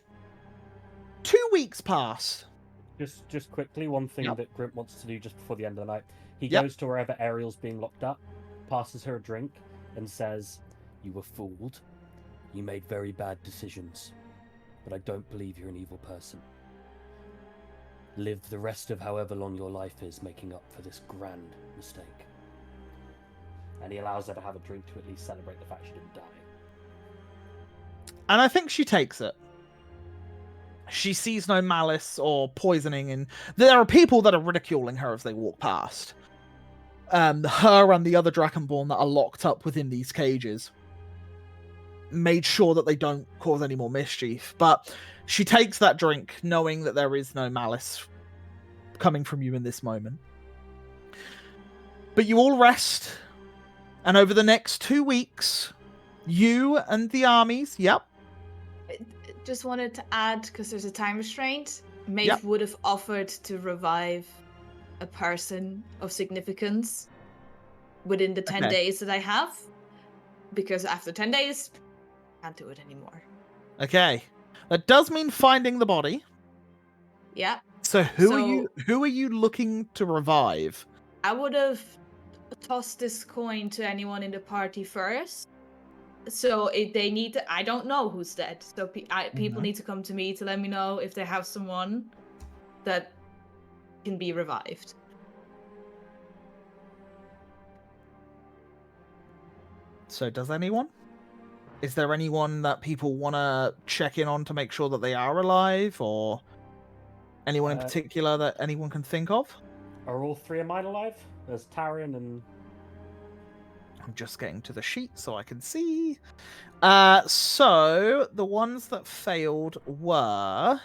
2 weeks pass. Just quickly, one thing Yep. that Grint wants to do just before the end of the night. He Yep. goes to wherever Ariel's being locked up, passes her a drink, and says, "You were fooled. You made very bad decisions. But I don't believe you're an evil person. Live the rest of however long your life is making up for this grand mistake." And he allows her to have a drink to at least celebrate the fact she didn't die. And I think she takes it. She sees no malice or poisoning, and there are people that are ridiculing her as they walk past. Her and the other Dragonborn that are locked up within these cages made sure that they don't cause any more mischief. But she takes that drink, knowing that there is no malice coming from you in this moment. But you all rest, and over the next 2 weeks, you and the armies, yep. Just wanted to add, because there's a time restraint, Maeve Yep. would have offered to revive a person of significance within the 10 Okay. days that I have, because after 10 days, I can't do it anymore. Okay. That does mean finding the body. Yeah. So who are you looking to revive? I would have tossed this coin to anyone in the party first. So if they need to, I don't know who's dead. So people need to come to me to let me know if they have someone that can be revived. So does anyone? Is there anyone that people want to check in on to make sure that they are alive, or anyone in particular that anyone can think of? Are all three of mine alive? There's Tarion and... I'm just getting to the sheet so I can see. So the ones that failed were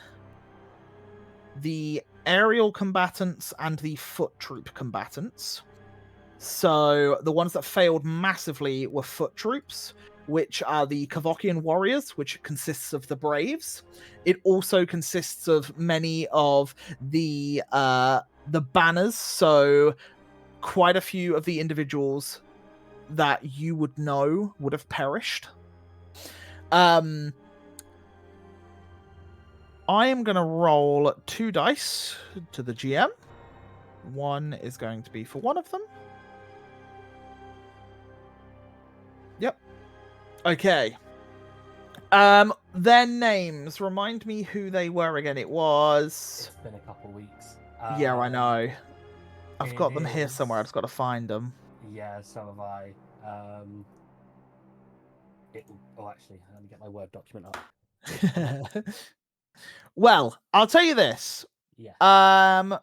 the aerial combatants and the foot troop combatants. So the ones that failed massively were foot troops, which are the Kavokian warriors, which consists of the Braves. It also consists of many of the banners, so quite a few of the individuals that you would know would have perished. I am going to roll 2 dice to the GM. One is going to be for one of them. Yep. Okay. Their names. Remind me who they were again. It was... It's been a couple weeks. Yeah, I know. I've got them here is- somewhere. I've just got to find them. Yeah, so have I. Actually, let me get my Word document up. Well, I'll tell you this. Yeah.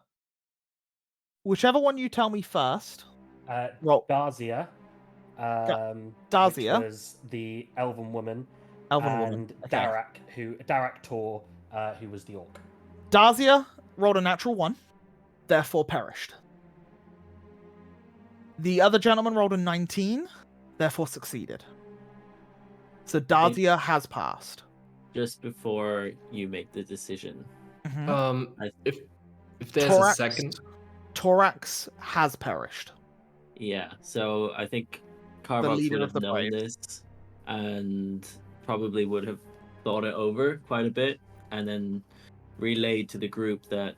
Whichever one you tell me first. Roll. Dazia. Dazia. Which was the elven woman. Elven and woman. Okay. Darak Tor, who was the orc. Dazia rolled a natural 1, therefore perished. The other gentleman rolled a 19, therefore succeeded. So Dazia has passed. Just before you make the decision, If there's a second, Torax has perished. Yeah, so I think Carvox leader would of have the known Braves. this and probably would have thought it over quite a bit and then relayed to the group that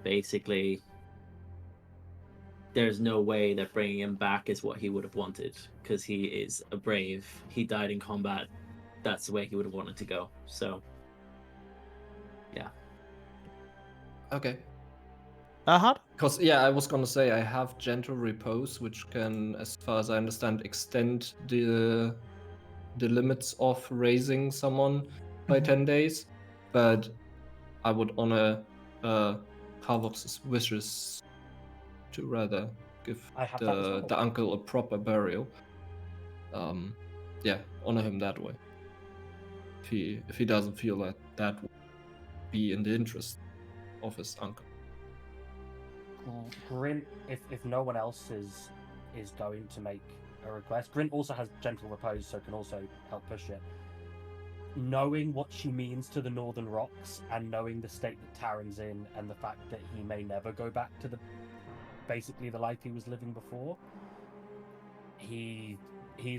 basically there's no way that bringing him back is what he would have wanted because he is a brave. He died in combat. That's the way he would have wanted to go. So, yeah. okay. Because I was gonna say I have gentle repose, which can, as far as I understand, extend the limits of raising someone by 10 days. But I would honor Carvox's wishes to rather give the uncle a proper burial. Honor him that way. If he doesn't feel that that would be in the interest of his uncle. Grint, if no one else is going to make a request, Grint also has gentle repose, so can also help push it. Knowing what she means to the Northern Rocks and knowing the state that Taryn's in and the fact that he may never go back to basically the life he was living before, he's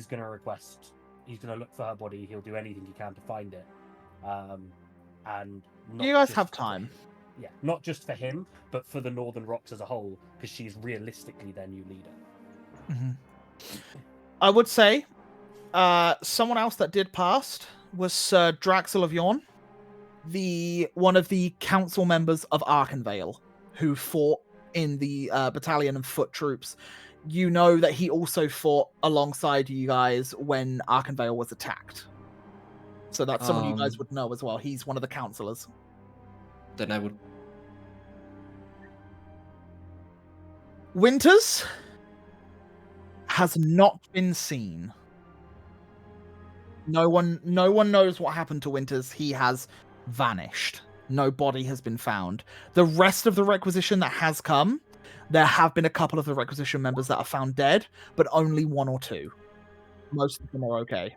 going to request. He's going to look for her body. He'll do anything he can to find it. And you guys have time. Yeah, not just for him, but for the Northern Rocks as a whole, because she's realistically their new leader. I would say someone else that did pass was Sir Draxel of Yorn, one of the council members of Arkenvale, who fought in the battalion of foot troops. You know that he also fought alongside you guys when Arkenvale was attacked. So that's someone you guys would know as well. He's one of the councillors. Then I would. Winters has not been seen. No one knows what happened to Winters. He has vanished. No body has been found. The rest of the requisition that has come, there have been a couple of the requisition members that are found dead, but only 1 or 2. Most of them are okay.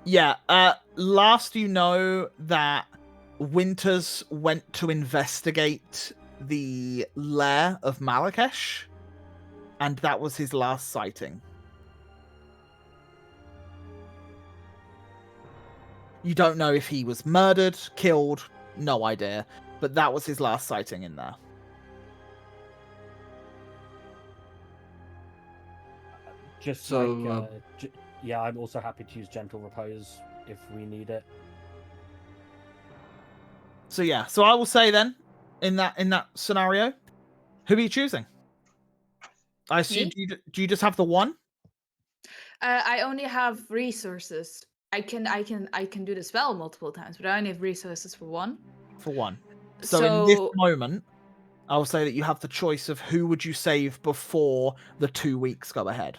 Yeah, last you know that Winters went to investigate the lair of Malakesh, and that was his last sighting. You don't know if he was murdered, killed, no idea, but that was his last sighting in there. Just So, like, yeah, I'm also happy to use Gentle Repose if we need it. So yeah, so I will say then, in that scenario, who are you choosing? I assume Me? do you just have the one? I only have resources. I can do the spell multiple times, but I only have resources for one. For one. So in this So moment, I will say that you have the choice of who would you save before the 2 weeks go ahead.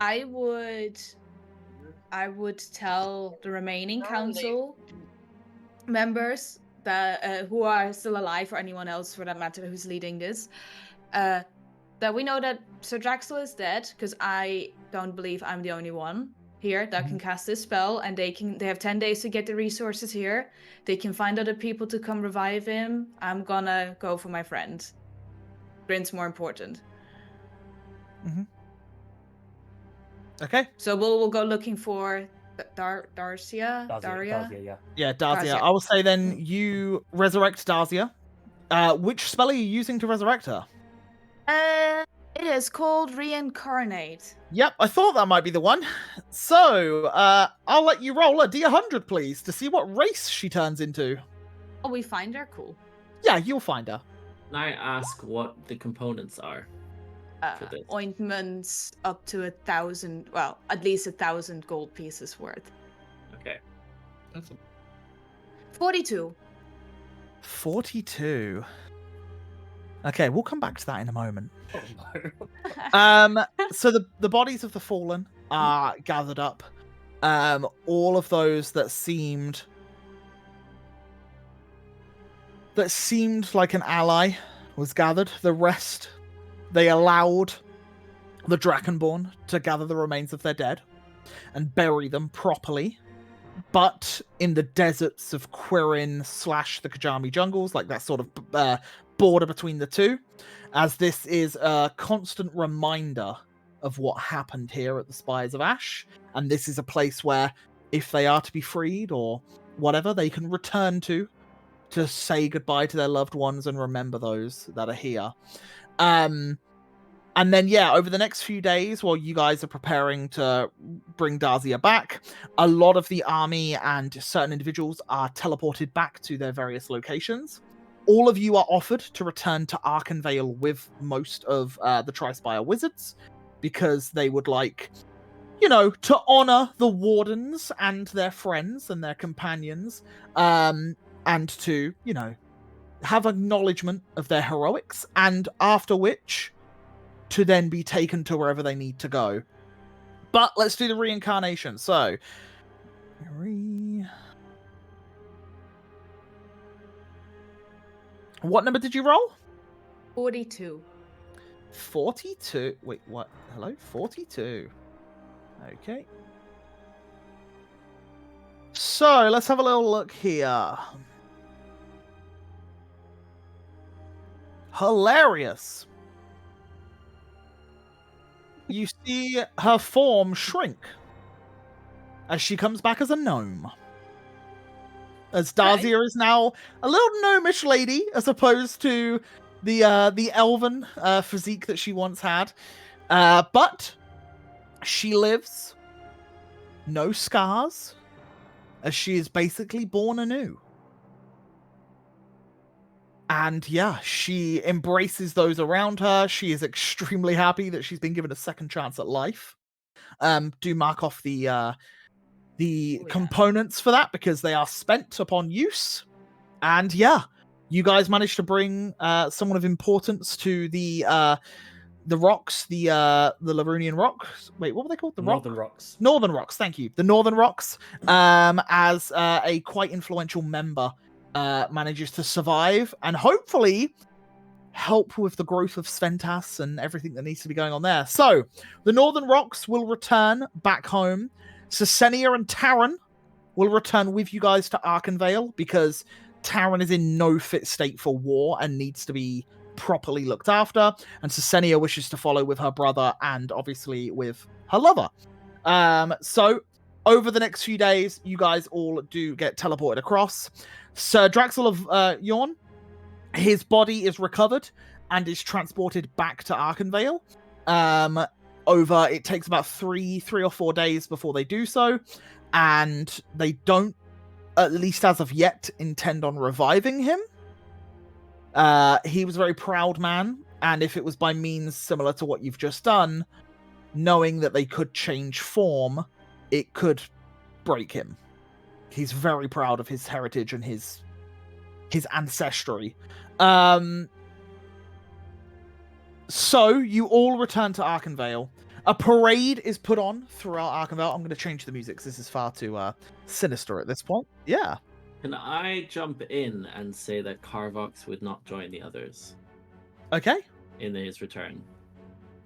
I would tell the remaining council members that who are still alive, or anyone else for that matter who's leading this, that we know that Sir Draxel is dead, because I don't believe I'm the only one here that can cast this spell, and they have 10 days to get the resources here. They can find other people to come revive him. I'm gonna go for my friend. Grin's more important. Okay. So we'll go looking for Daria. Yeah. Yeah, Darzia. Darzia. I will say then you resurrect Darzia. Which spell are you using to resurrect her? It is called Reincarnate. Yep, I thought that might be the one. So, I'll let you roll a D100, please, to see what race she turns into. Oh, we find her? Cool. Yeah, you'll find her. Can I ask what the components are for this? Ointments up to 1,000, well, at least 1,000 gold pieces worth. Okay. That's a 42. 42. Okay, we'll come back to that in a moment. Oh, no. So the bodies of the fallen are gathered up. All of those that seemed like an ally was gathered. The rest, they allowed the Dragonborn to gather the remains of their dead and bury them properly. But in the deserts of Quirin / the Kajami jungles, like that sort of border between the two, as this is a constant reminder of what happened here at the Spires of Ash. And this is a place where, if they are to be freed or whatever, they can return to say goodbye to their loved ones and remember those that are here. And then, yeah, over the next few days, while you guys are preparing to bring Darzia back, a lot of the army and certain individuals are teleported back to their various locations. All of you are offered to return to Arkenvale with most of the Tri-Spire wizards, because they would like, to honor the wardens and their friends and their companions, and to, have acknowledgement of their heroics, and after which, to then be taken to wherever they need to go. But let's do the reincarnation. So, what number did you roll? 42. 42. Wait, what? Hello? 42. Okay. So, let's have a little look here. Hilarious. You see her form shrink as she comes back as a gnome. As Darzia is now a little gnomish lady, as opposed to the elven physique that she once had. But she lives, no scars, as she is basically born anew. And yeah, she embraces those around her. She is extremely happy that she's been given a second chance at life. Do mark off the components for that, because they are spent upon use. And yeah, you guys managed to bring someone of importance to the rocks, the Larunian rocks. Wait, what were they called? The Northern Rocks. Northern Rocks. Thank you. The Northern Rocks. As a quite influential member. Manages to survive and hopefully help with the growth of Sventas and everything that needs to be going on there. So, the Northern Rocks will return back home Sesenia and Taran will return with you guys to Arkenvale because Taran is in no fit state for war and needs to be properly looked after, and Sesenia wishes to follow with her brother and obviously with her lover. So over the next few days, you guys all do get teleported across. Sir Draxel of Yorn, his body is recovered and is transported back to Arkenvale. It takes about three or 4 days before they do so, and they don't, at least as of yet, intend on reviving him. He was a very proud man, and if it was by means similar to what you've just done, knowing that they could change form, it could break him. He's very proud of his heritage and his ancestry. So you all return to Arkenvale. A parade is put on throughout Arkenvale. I'm going to change the music because this is far too sinister at this point. Yeah. Can I jump in and say that Carvox would not join the others Okay. in his return?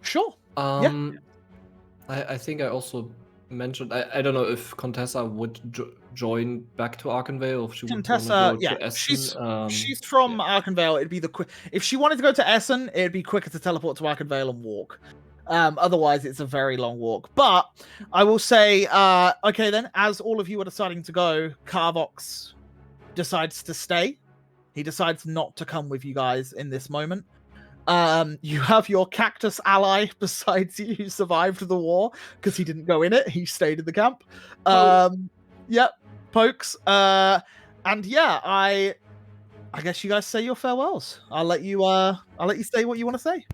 Sure. I think I also mentioned, I don't know if Contessa would join back to Arkenvale, or if she would Contessa, go to Essen. She's from Arkenvale. It'd be if she wanted to go to Essen, it'd be quicker to teleport to Arkenvale and walk. Otherwise, it's a very long walk. But I will say, okay then, as all of you are deciding to go, Carvox decides to stay. He decides not to come with you guys in this moment. You have your cactus ally besides you who survived the war because he didn't go in it. He stayed in the camp. Yep, Pokes. And yeah, I guess you guys say your farewells. I'll let you say what you want to say.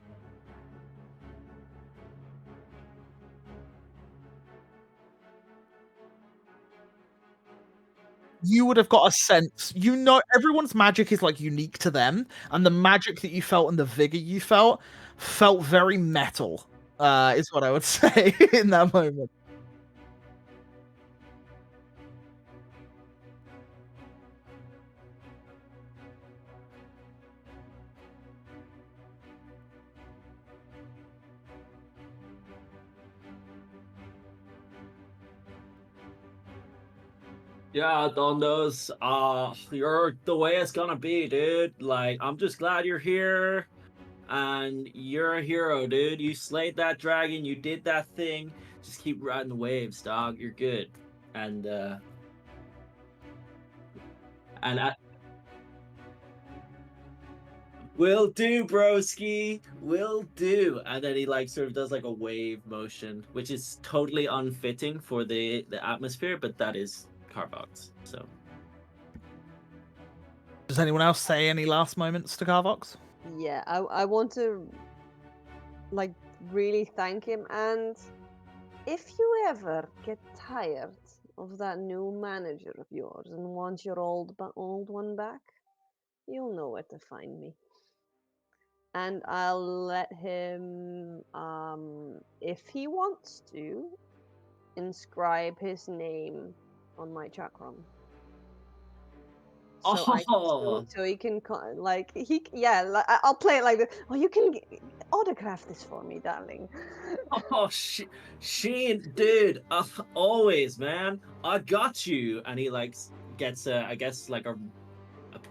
You would have got a sense. You know, everyone's magic is like unique to them, and the magic that you felt and the vigor you felt very metal. Is what I would say in that moment. Yeah, Dondos, you're the way it's gonna be, dude. Like, I'm just glad you're here, and you're a hero, dude. You slayed that dragon, you did that thing. Just keep riding the waves, dog. You're good. And will do, broski. Will do. And then he like sort of does like a wave motion, which is totally unfitting for the atmosphere, but that is Carvox. So does anyone else say any last moments to Carvox? Yeah, I want to like really thank him, and if you ever get tired of that new manager of yours and want your old one back, you'll know where to find me. And I'll let him, if he wants to, inscribe his name on my chakram. So he can like I'll play it like this. Oh, you can autograph this for me, darling. Oh, Sheen, dude, always, man. I got you. And he like gets I guess like a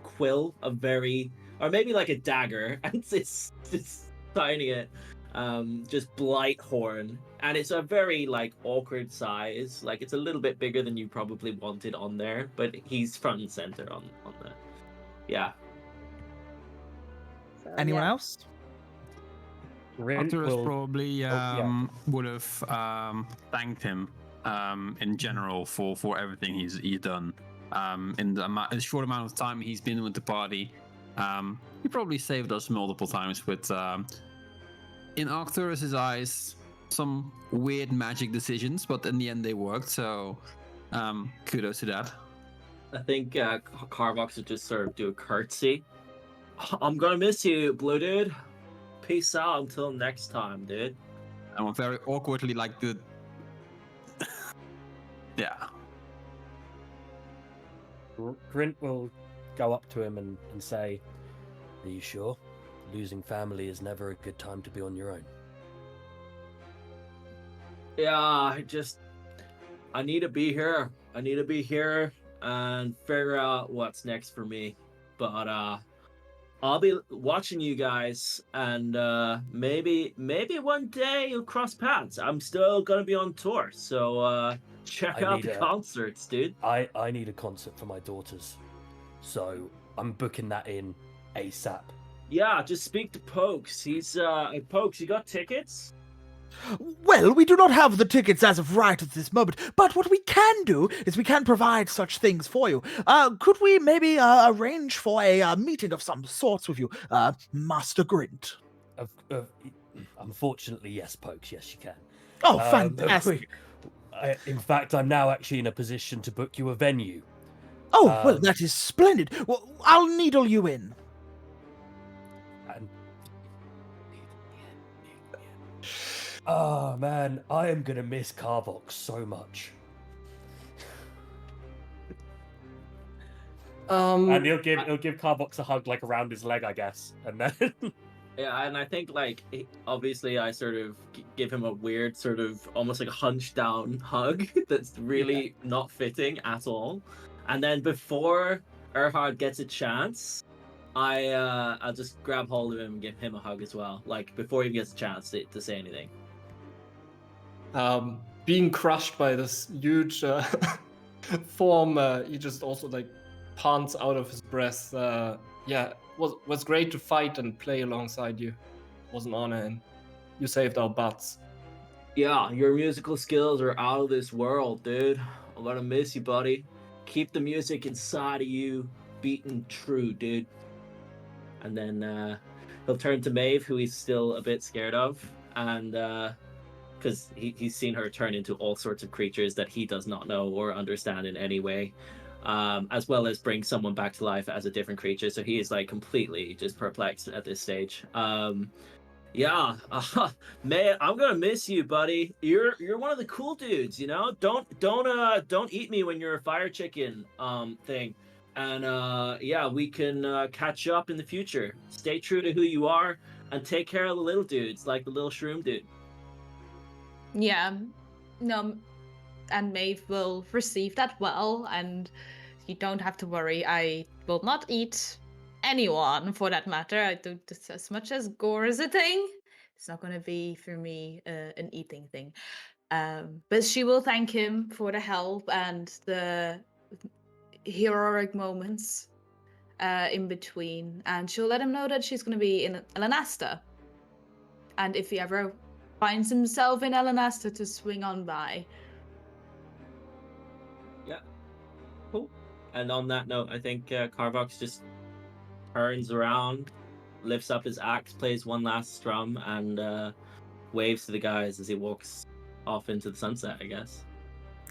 quill, or maybe like a dagger, and it's signing it. Just Blighthorn, and it's a very like awkward size. Like it's a little bit bigger than you probably wanted on there, but he's front and center on the. Yeah. So, Anyone else? Arcturus probably would have thanked him in general for everything he's done. In the short amount of time he's been with the party, he probably saved us multiple times with. In Arcturus's eyes, some weird magic decisions, but in the end they worked, so kudos to that. I think Carvox would just sort of do a curtsy. I'm gonna miss you, Blue Dude. Peace out until next time, dude. And I'm very awkwardly like the... yeah. Grint will go up to him and say, "Are you sure? Losing family is never a good time to be on your own." Yeah, I need to be here. I need to be here and figure out what's next for me. But I'll be watching you guys, and maybe one day you'll cross paths. I'm still gonna be on tour, so check out the concerts, dude. I need a concert for my daughters, so I'm booking that in ASAP. Yeah, just speak to Pokes. He's Pokes. You got tickets? Well, we do not have the tickets as of right at this moment, but what we can do is we can provide such things for you. Could we maybe arrange for a meeting of some sorts with you, Master Grint? Unfortunately, yes, Pokes. Yes, you can. Oh, fantastic. In fact, I'm now actually in a position to book you a venue. Oh, well, that is splendid. Well, I'll needle you in. Oh man, I am gonna miss Carvox so much. And he'll give Carvox a hug like around his leg, I guess, and then. Yeah, and I think like obviously I sort of give him a weird sort of almost like a hunched down hug that's really not fitting at all. And then before Erhard gets a chance, I'll just grab hold of him and give him a hug as well. Like before he gets a chance to say anything. Being crushed by this huge form, he just also like pants out of his breath. Yeah, was great to fight and play alongside you. It was an honor, and you saved our butts. Yeah, your musical skills are out of this world, dude. I'm gonna miss you, buddy. Keep the music inside of you, beating true, dude. And then he'll turn to Maeve, who he's still a bit scared of, and because he's seen her turn into all sorts of creatures that he does not know or understand in any way, as well as bring someone back to life as a different creature. So he is like completely just perplexed at this stage. Yeah, man, I'm gonna miss you, buddy. You're one of the cool dudes, you know. Don't eat me when you're a fire chicken thing. And yeah, we can catch up in the future. Stay true to who you are and take care of the little dudes, like the little shroom dude. Yeah, no, and Maeve will receive that well, and you don't have to worry. I will not eat anyone, for that matter. I do this as much as gore is a thing. It's not going to be for me an eating thing. But she will thank him for the help and the heroic moments in between, and she'll let him know that she's going to be in Elenasta. And if he ever finds himself in Elenasta, to swing on by. Yeah, cool. And on that note, I think Carvox just turns around, lifts up his axe, plays one last strum, and waves to the guys as he walks off into the sunset, I guess.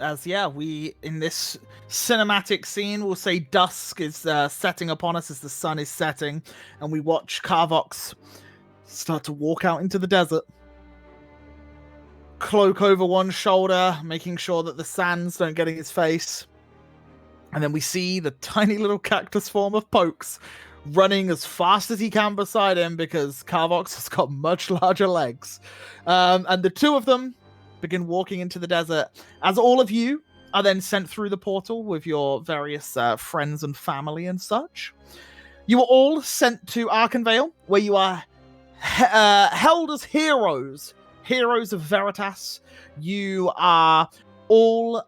As we in this cinematic scene, we'll say dusk is setting upon us as the sun is setting, and we watch Carvox start to walk out into the desert. Cloak over one shoulder, making sure that the sands don't get in his face. And then we see the tiny little cactus form of Pokes running as fast as he can beside him, because Carvox has got much larger legs. And the two of them begin walking into the desert, as all of you are then sent through the portal with your various friends and family and such. You are all sent to Arkenvale, where you are held as heroes of Veritas. You are all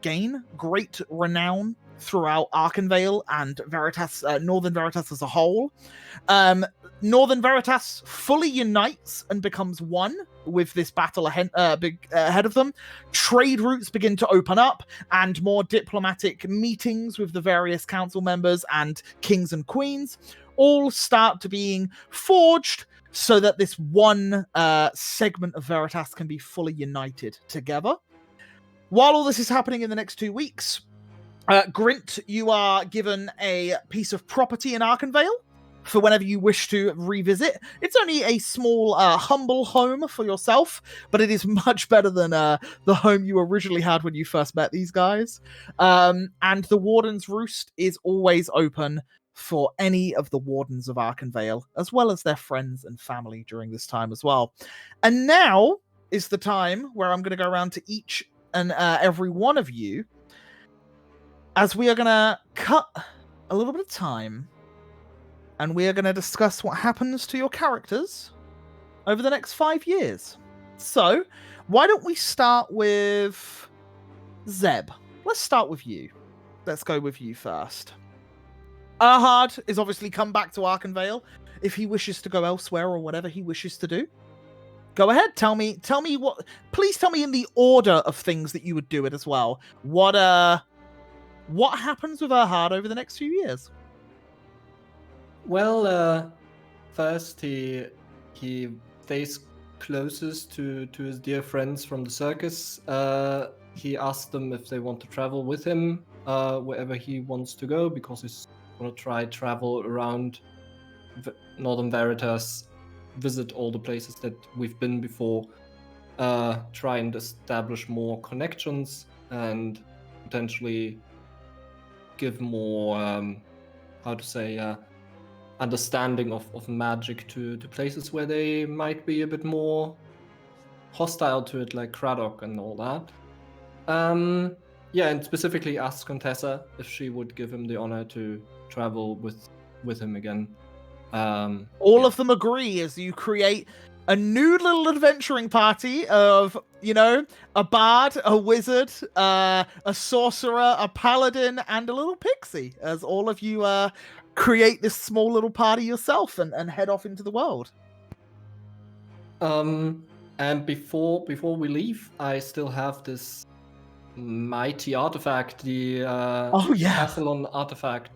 gain great renown throughout Arkenvale and Veritas, Northern Veritas as a whole. Northern Veritas fully unites and becomes one with this battle ahead of them. Trade routes begin to open up, and more diplomatic meetings with the various council members and kings and queens all start to being forged, so that this one segment of Veritas can be fully united together. While all this is happening in the next 2 weeks, Grint, you are given a piece of property in Arkenvale for whenever you wish to revisit. It's only a small, humble home for yourself, but it is much better than the home you originally had when you first met these guys. And the Warden's Roost is always open for any of the Wardens of Arkenvale, as well as their friends and family during this time as well. And now, is the time where I'm going to go around to each and every one of you, as we are going to cut a little bit of time, and we are going to discuss what happens to your characters over the next 5 years. So, why don't we start with Zeb? Let's start with you. Let's go with you first. Erhard is obviously come back to Arkenvale. If he wishes to go elsewhere or whatever he wishes to do, go ahead. Tell me what. Please tell me in the order of things that you would do it as well. What happens with Erhard over the next few years? Well, first he stays closest to his dear friends from the circus. He asks them if they want to travel with him wherever he wants to go, because he's gonna try travel around Northern Veritas, visit all the places that we've been before, try and establish more connections, and potentially give more understanding of magic to places where they might be a bit more hostile to it, like Craddock and all that. Yeah, and specifically asked Contessa if she would give him the honor to travel with him again. All of them agree as you create a new little adventuring party of, a bard, a wizard, a sorcerer, a paladin, and a little pixie, as all of you create this small little party yourself and head off into the world. And before we leave, I still have this mighty artifact, the Castellon artifact.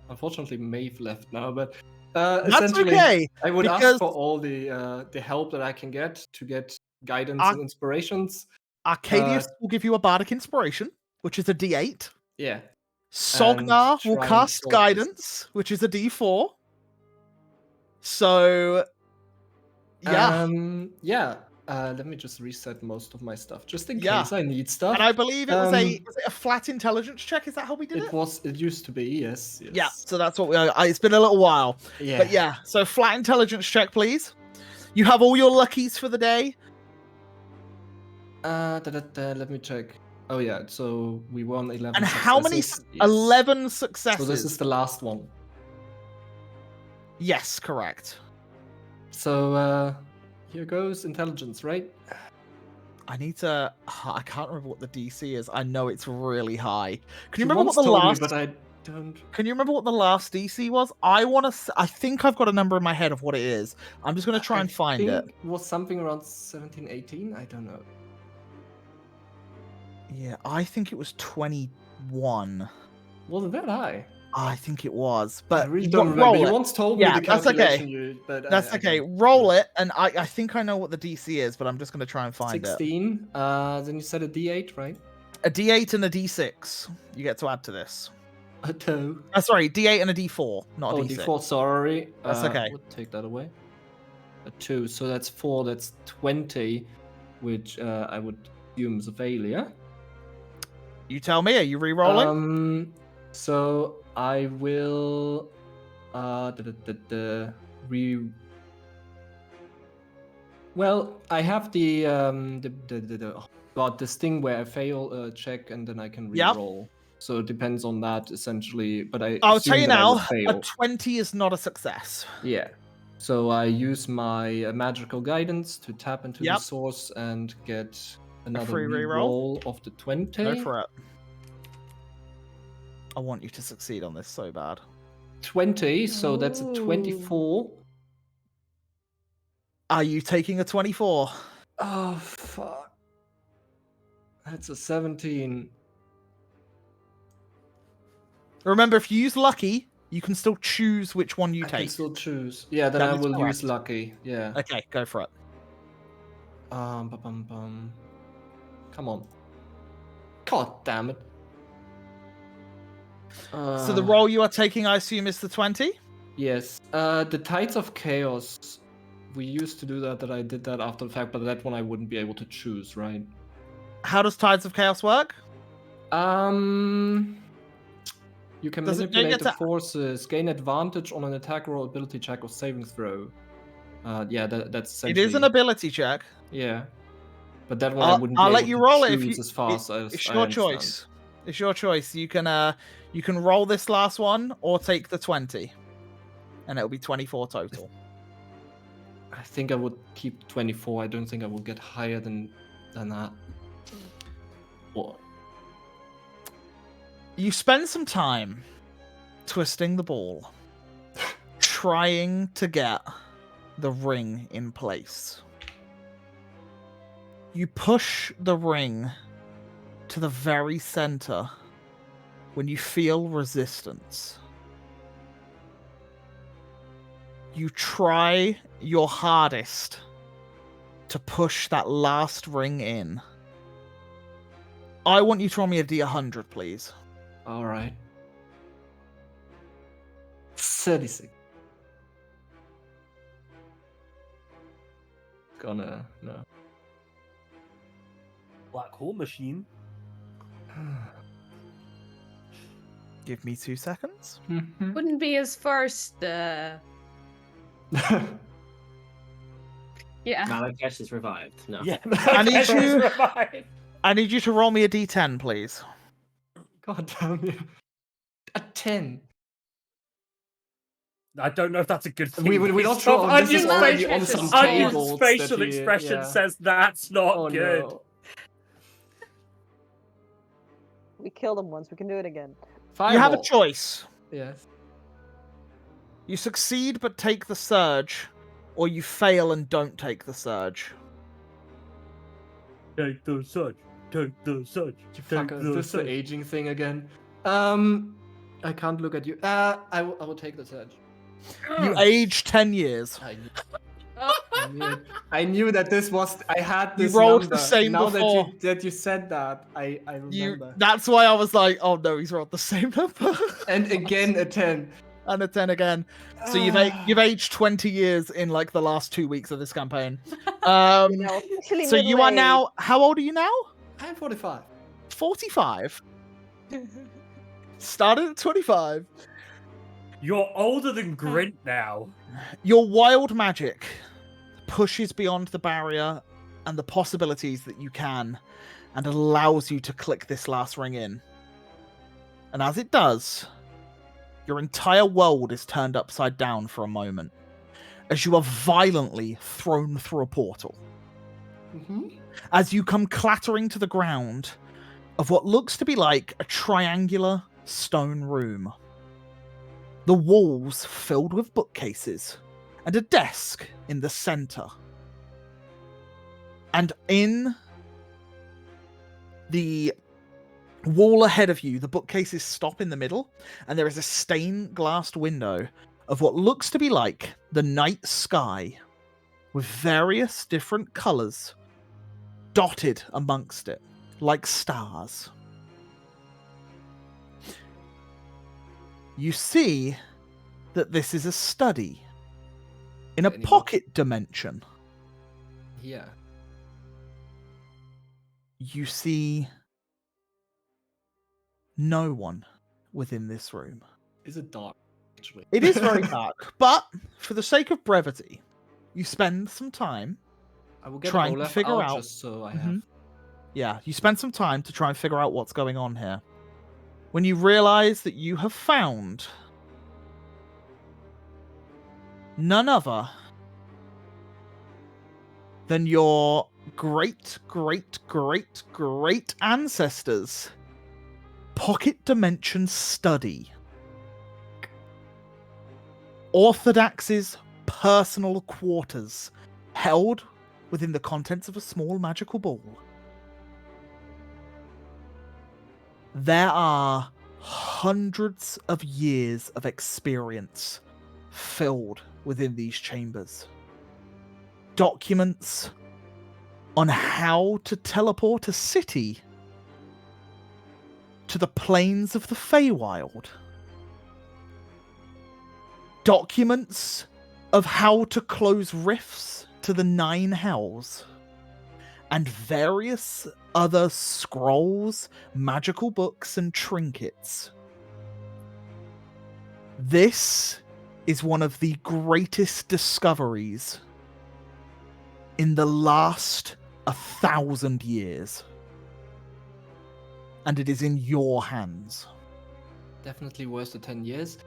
Unfortunately, Maeve left now, but That's essentially, okay. I would ask for all the help that I can get to get guidance and inspirations. Arcadius will give you a bardic inspiration, which is a D8. Yeah. Sognar will cast guidance, which is a D4. So, yeah. Let me just reset most of my stuff, just in case I need stuff. And I believe it was a flat intelligence check. Is that how we did it? It used to be, yes. Yeah, so that's what it's been a little while. Yeah. But yeah, so flat intelligence check, please. You have all your luckies for the day. Let me check. Oh yeah, so we won 11 and successes. how many? 11 successes. So this is the last one. Yes, correct. So here goes intelligence, right? I can't remember what the DC is. I know it's really high. Can you remember what the last? But I don't. Can you remember what the last DC was? I think I've got a number in my head of what it is. I'm just going to try and find it. It was something around 17, 18. I don't know. Yeah, I think it was 21. Wasn't that high? I think it was, but I really don't remember. You once told me the calculation. That's okay. Roll it, and I think I know what the DC is, but I'm just going to try and find 16. Then you said a D8, right? A D8 and a D6. You get to add to this. A 2. Sorry, D8 and a D4, not a D6. D4, sorry. That's okay. We'll take that away. A 2, so that's 4, that's 20, which I would assume is a failure. You tell me, are you re-rolling? So I will Well, I have this thing where I fail a check and then I can re-roll. Yep. So it depends on that essentially, but I'll tell you now, a 20 is not a success. Yeah. So I use my magical guidance to tap into the source and get another re-roll of the 20. Go for it. I want you to succeed on this so bad. 20, so that's a 24. Are you taking a 24? Oh, fuck. That's a 17. Remember, if you use lucky, you can still choose which one you take. I can still choose. Yeah, then I will use lucky. Yeah. Okay, go for it. Come on. God damn it. So the roll you are taking, I assume, is the 20? Yes. The Tides of Chaos. We used to do that I did that after the fact, but that one I wouldn't be able to choose, right? How does Tides of Chaos work? You can manipulate the forces, gain advantage on an attack roll, ability check, or saving throw. Yeah, that's essentially... It is an ability check. Yeah. But that one I wouldn't be I'll let able you to roll it if choose you. as fast as It's I your understand. choice. It's your choice. You can roll this last one or take the 20, you can roll this last one or take the 20, and it'll be 24 total. I think I would keep 24. I don't think I will get higher than that. What? You spend some time twisting the ball, trying to get the ring in place. You push the ring to the very center when you feel resistance. You try your hardest to push that last ring in. I want you to roll me a D100, please. All right. 36. No. Black hole machine. Give me 2 seconds. Wouldn't be his first. Yeah. Malakesh is revived. No. Yeah. I need Malakesh is you- revived. I need you to roll me a D10, please. God damn you. A 10. I don't know if that's a good thing. We're not Based sure. off This is Onion already facial on some expression. Onion's tables. facial that he- expression yeah. says that's not Oh, good. no. We killed him once. We can do it again. You have a Fireball. choice. Yes. You succeed but take the surge, or you fail and don't take the surge. Take the surge. Take the surge. You Take fucker. Is the this the surge. aging thing again? I can't look at you. I will take the surge. You age 10 years. I knew that this was. I had You this rolled number. the same now before. that you said that, I remember. That's why I was like, oh no, he's rolled the same number. And again a 10. And a 10 again. So you've aged 20 years in like the last 2 weeks of this campaign. Officially So you are middle-aged. now, how old are you now? I'm 45. 45. Started at 25. You're older than Grint now. Your wild magic pushes beyond the barrier and the possibilities that you can, and allows you to click this last ring in. And as it does, your entire world is turned upside down for a moment, as you are violently thrown through a portal. As you come clattering to the ground of what looks to be like a triangular stone room. The walls filled with bookcases, and a desk in the center. And in the wall ahead of you, the bookcases stop in the middle, and there is a stained glass window of what looks to be like the night sky, with various different colors dotted amongst it, like stars. You see that this is a study in a Any more? pocket dimension. Yeah. You see no one within this room. Is it dark? Actually, It is very dark, but for the sake of brevity, you spend some time. I will get trying to Olaf figure out- just so I Mhm. have. Yeah, you spend some time to try and figure out what's going on here. When you realize that you have found none other than your great ancestors' pocket dimension study. Orthodox's personal quarters, held within the contents of a small magical ball. There are hundreds of years of experience filled within these chambers. Documents on how to teleport a city to the plains of the Feywild. Documents of how to close rifts to the Nine Hells. And various other scrolls, magical books, and trinkets. This is one of the greatest discoveries in the last 1,000 years. And it is in your hands. Definitely worth the 10 years.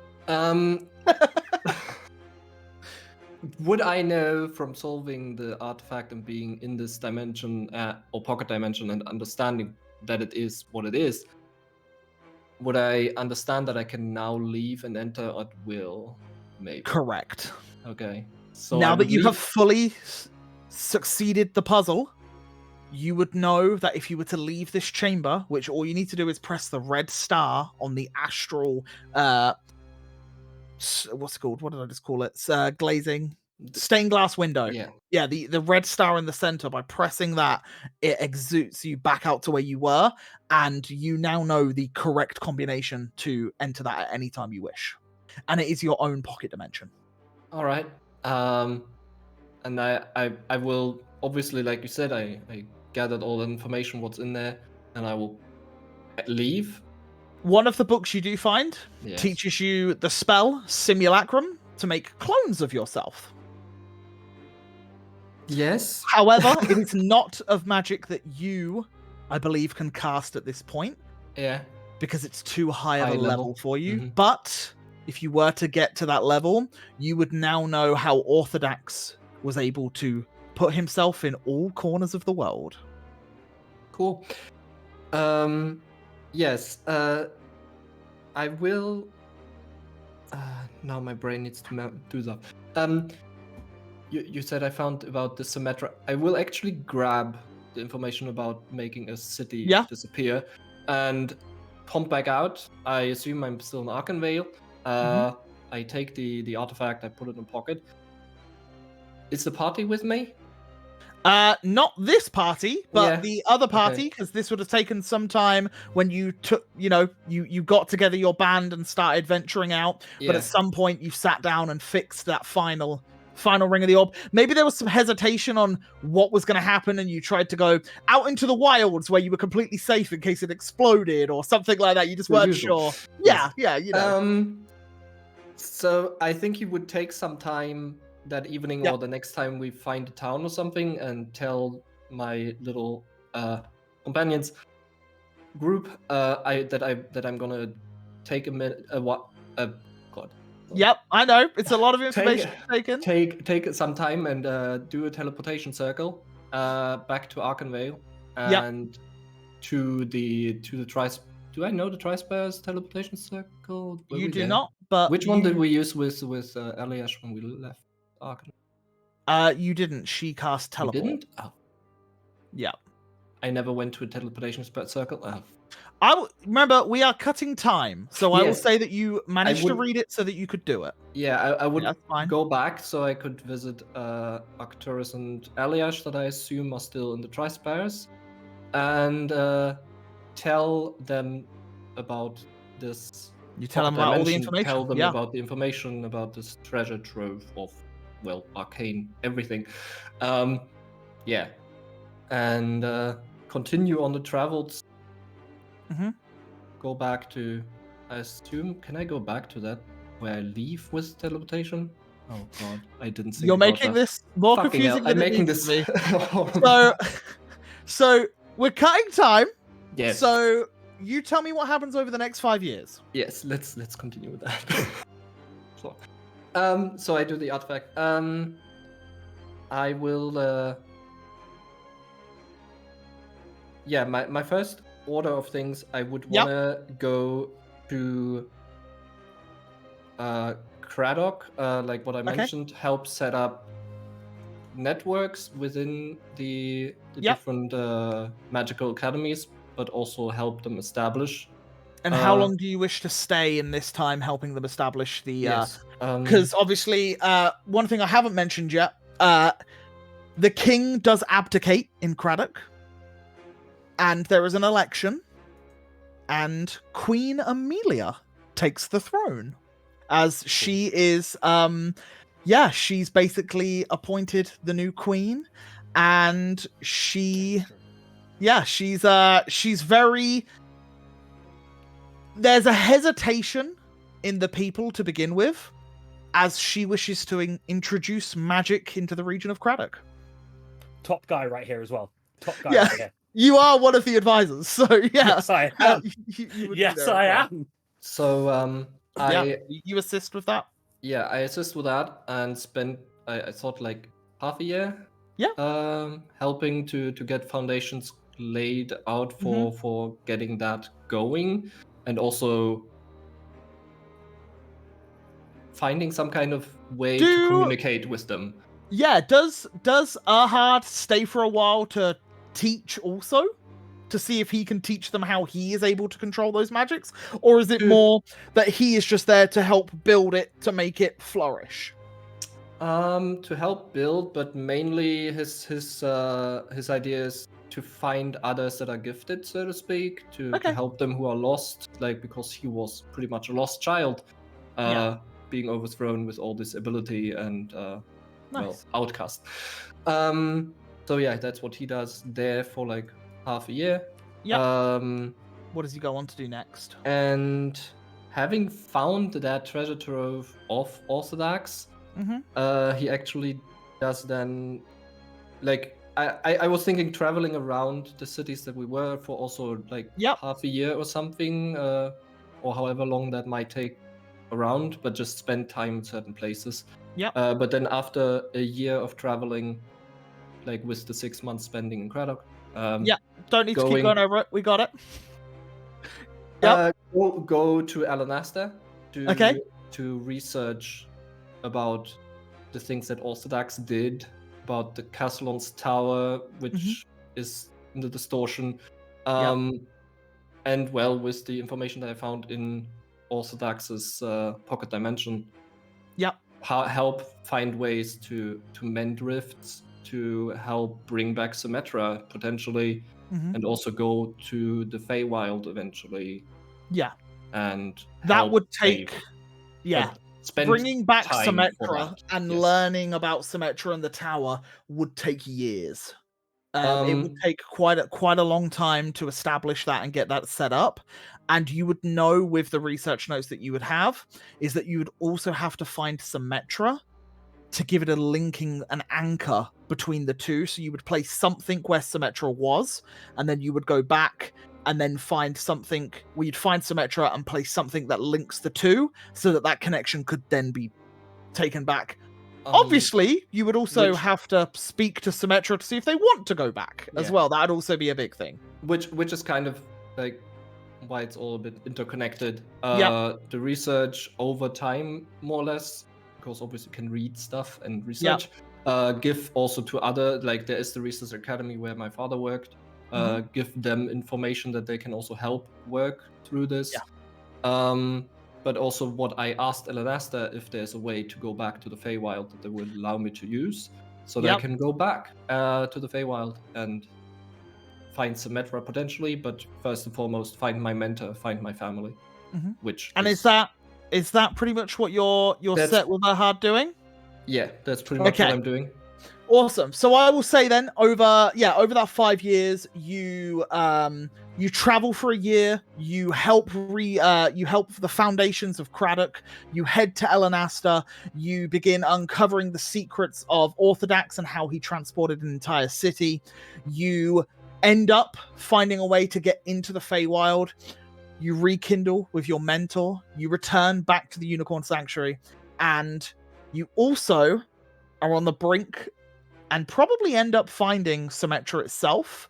Would I know from solving the artifact and being in this dimension or pocket dimension and understanding that it is what it is, would I understand that I can now leave and enter at will? Maybe. Correct. Okay. So now I that would you have leave- fully succeeded the puzzle, you would know that if you were to leave this chamber, which all you need to do is press the red star on the astral, what's it called? What did I just call it? Glazing stained glass window. Yeah, the red star in the center. By pressing that, it exudes you back out to where you were, and you now know the correct combination to enter that at any time you wish. And it is your own pocket dimension. All right. And I will obviously, like you said, I gathered all the information, what's in there, and I will leave. One of the books you do find teaches you the spell Simulacrum to make clones of yourself. Yes. However, it is not of magic that you, I believe, can cast at this point. Yeah. Because it's too high of High a level level. for you. Mhm. But if you were to get to that level, you would now know how Orthodox was able to put himself in all corners of the world. Cool. Yes. I will. Now my brain needs to do that. You said I found about the Symmetra. I will actually grab the information about making a city disappear and pump back out. I assume I'm still in Arkenvale. I take the artifact, I put it in a pocket. Is the party with me? Not this party, but the other party, because this would have taken some time when you took, you got together your band and started venturing out. But at some point you sat down and fixed that final ring of the orb. Maybe there was some hesitation on what was going to happen, and you tried to go out into the wilds where you were completely safe in case it exploded or something like that. You just weren't sure. Yes. Yeah, you know. So I think he would take some time that evening or the next time we find a town or something and tell my little companions group that I'm gonna take a minute. God. Yep, I know. It's a lot of information taken. Take some time and do a teleportation circle back to Arkenvale and to the Trice. Do I know the Trispires teleportation circle? You do not, but which one did we use with Eliash when we left Arken? You didn't. She cast teleport. You didn't? Oh. Yeah. I never went to a teleportation circle. Oh. Remember, we are cutting time, so I will say that you managed to read it so that you could do it. Yeah, I would go back so I could visit Arcturus and Eliash that I assume are still in the Trispires, and tell them about this. You tell them about all the information. Tell them about the information about this treasure trove of, arcane everything. And continue on the travels. Go back to, I assume, can I go back to that where I leave with teleportation? Oh god, I didn't think. You're making this more confusing than it needs to be. So we're cutting time. Yes. So you tell me what happens over the next 5 years. Yes, let's continue with that. So I do the artifact. I will. My first order of things, I would wanna go to Craddock, like what I mentioned, help set up networks within the different magical academies, but also help them establish. And how long do you wish to stay in this time helping them establish the... Because obviously, one thing I haven't mentioned yet, the king does abdicate in Craddock, and there is an election, and Queen Amelia takes the throne, as she is... she's basically appointed the new queen, and she's very... There's a hesitation in the people to begin with, as she wishes to introduce magic into the region of Craddock. Top guy right here as well. top guy Yeah. over here. You are one of the advisors, so yeah. Yes, I am. You would be Yes, there I as well. am. So Yeah, you assist with that. yeah, I assist with that and spent I thought like half a year. Yeah. Helping to get foundations laid out for getting that going, and also finding some kind of way to communicate with them. Yeah, does Erhard stay for a while to teach also? To see if he can teach them how he is able to control those magics? Or is it more that he is just there to help build it, to make it flourish? To help build, but mainly his idea is to find others that are gifted, so to speak, to help them who are lost, like, because he was pretty much a lost child, being overthrown with all this ability and well, outcast. So yeah, that's what he does there for like half a year. What does he go on to do next? And having found that treasure trove of Orthodox, he actually does then, like, I was thinking traveling around the cities that we were for also like half a year or something, or however long that might take around, but just spend time in certain places. But then after a year of traveling, like with the 6 months spending in Craddock, don't need to keep going over it. We got it. Go to Alanasta to research about the things that Orthodox did, about the Castellon's tower, which is in the distortion. And well, with the information that I found in Orthodox's pocket dimension, help find ways to mend rifts, to help bring back Symmetra potentially, and also go to the Feywild eventually. And that would take spend bringing back time Symmetra and learning about Symmetra and the tower would take years. It would take quite a long time to establish that and get that set up. And you would know with the research notes that you would have is that you would also have to find Symmetra to give it a linking, an anchor between the two. So you would place something where Symmetra was, and then you would go back and then find something where you'd find Symmetra and place something that links the two so that that connection could then be taken back. Obviously, you would also have to speak to Symmetra to see if they want to go back as well. That'd also be a big thing. Which is kind of like why it's all a bit interconnected. The research over time, more or less, because obviously you can read stuff and research. Give also to other, like there is the Research Academy where my father worked. Give them information that they can also help work through this. But also what I asked Elanasta, if there's a way to go back to the Feywild that they would allow me to use, so that I can go back to the Feywild and find Symmetra potentially, but first and foremost, find my mentor, find my family. Is that pretty much what you're set with Erhard doing? Yeah, that's pretty much what I'm doing. Awesome. So I will say then, over that 5 years, you travel for a year. You help the foundations of Craddock. You head to Elanasta. You begin uncovering the secrets of Orthodox and how he transported an entire city. You end up finding a way to get into the Feywild. You rekindle with your mentor. You return back to the Unicorn Sanctuary, and you also are on the brink and probably end up finding Symmetra itself,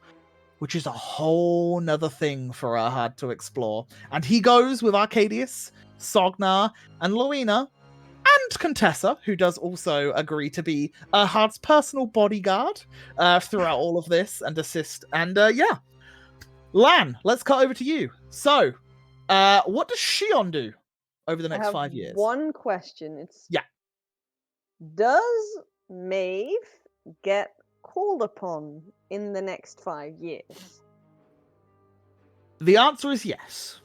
which is a whole nother thing for Erhard to explore. And he goes with Arcadius, Sognar, and Luina, and Contessa, who does also agree to be Erhard's personal bodyguard throughout all of this and assist. And Lan, let's cut over to you. So, what does Shion do over the next 5 years? One question. Yeah. Does Maeve get called upon in the next 5 years? The answer is yes.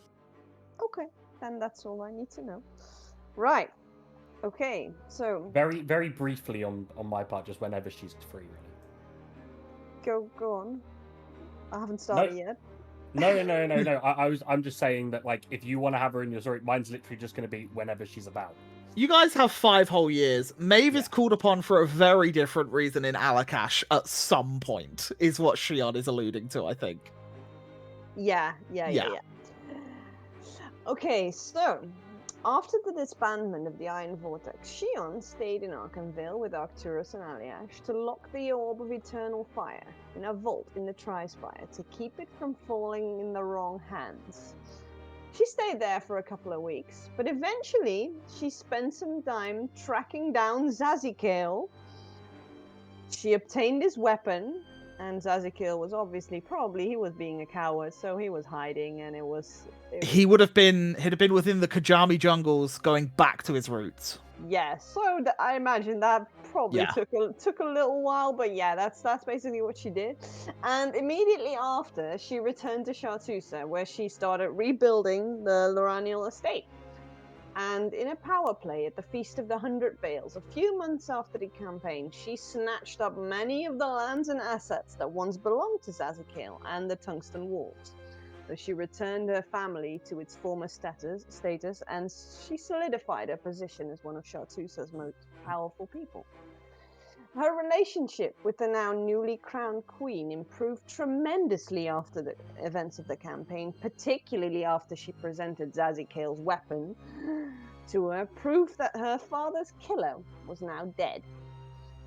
Okay, then that's all I need to know. Right. Okay, so very, very briefly on my part, just whenever she's free, really. Go on. I haven't started yet. No. I'm just saying that, like, if you want to have her in your story, mine's literally just going to be whenever she's about. You guys have 5 whole years. Maeve is Yeah. called upon for a very different reason in Alakash at some point, is what Shion is alluding to, I think. Yeah. Okay, so after the disbandment of the Iron Vortex, Shion stayed in Arkham with Arcturus and Aliash to lock the Orb of Eternal Fire in a vault in the Tri-Spire to keep it from falling in the wrong hands. She stayed there for a couple of weeks, but eventually she spent some time tracking down Zazikale. She obtained his weapon, and Zazikale was obviously he was being a coward, so he was hiding, and it was He'd have been within the Kajami jungles going back to his roots. yeah. So I imagine that probably Yeah. took a little while, but yeah, that's basically what she did. And immediately after, she returned to Chartusa, where she started rebuilding the Loraniel estate. And in a power play at the Feast of the 100 Veils, a few months after the campaign, she snatched up many of the lands and assets that once belonged to Zazikale and the Tungsten Wolves. So she returned her family to its former status, and she solidified her position as one of Chartusa's most powerful people. Her relationship with the now newly crowned queen improved tremendously after the events of the campaign, particularly after she presented Zazikale's weapon to her, proof that her father's killer was now dead.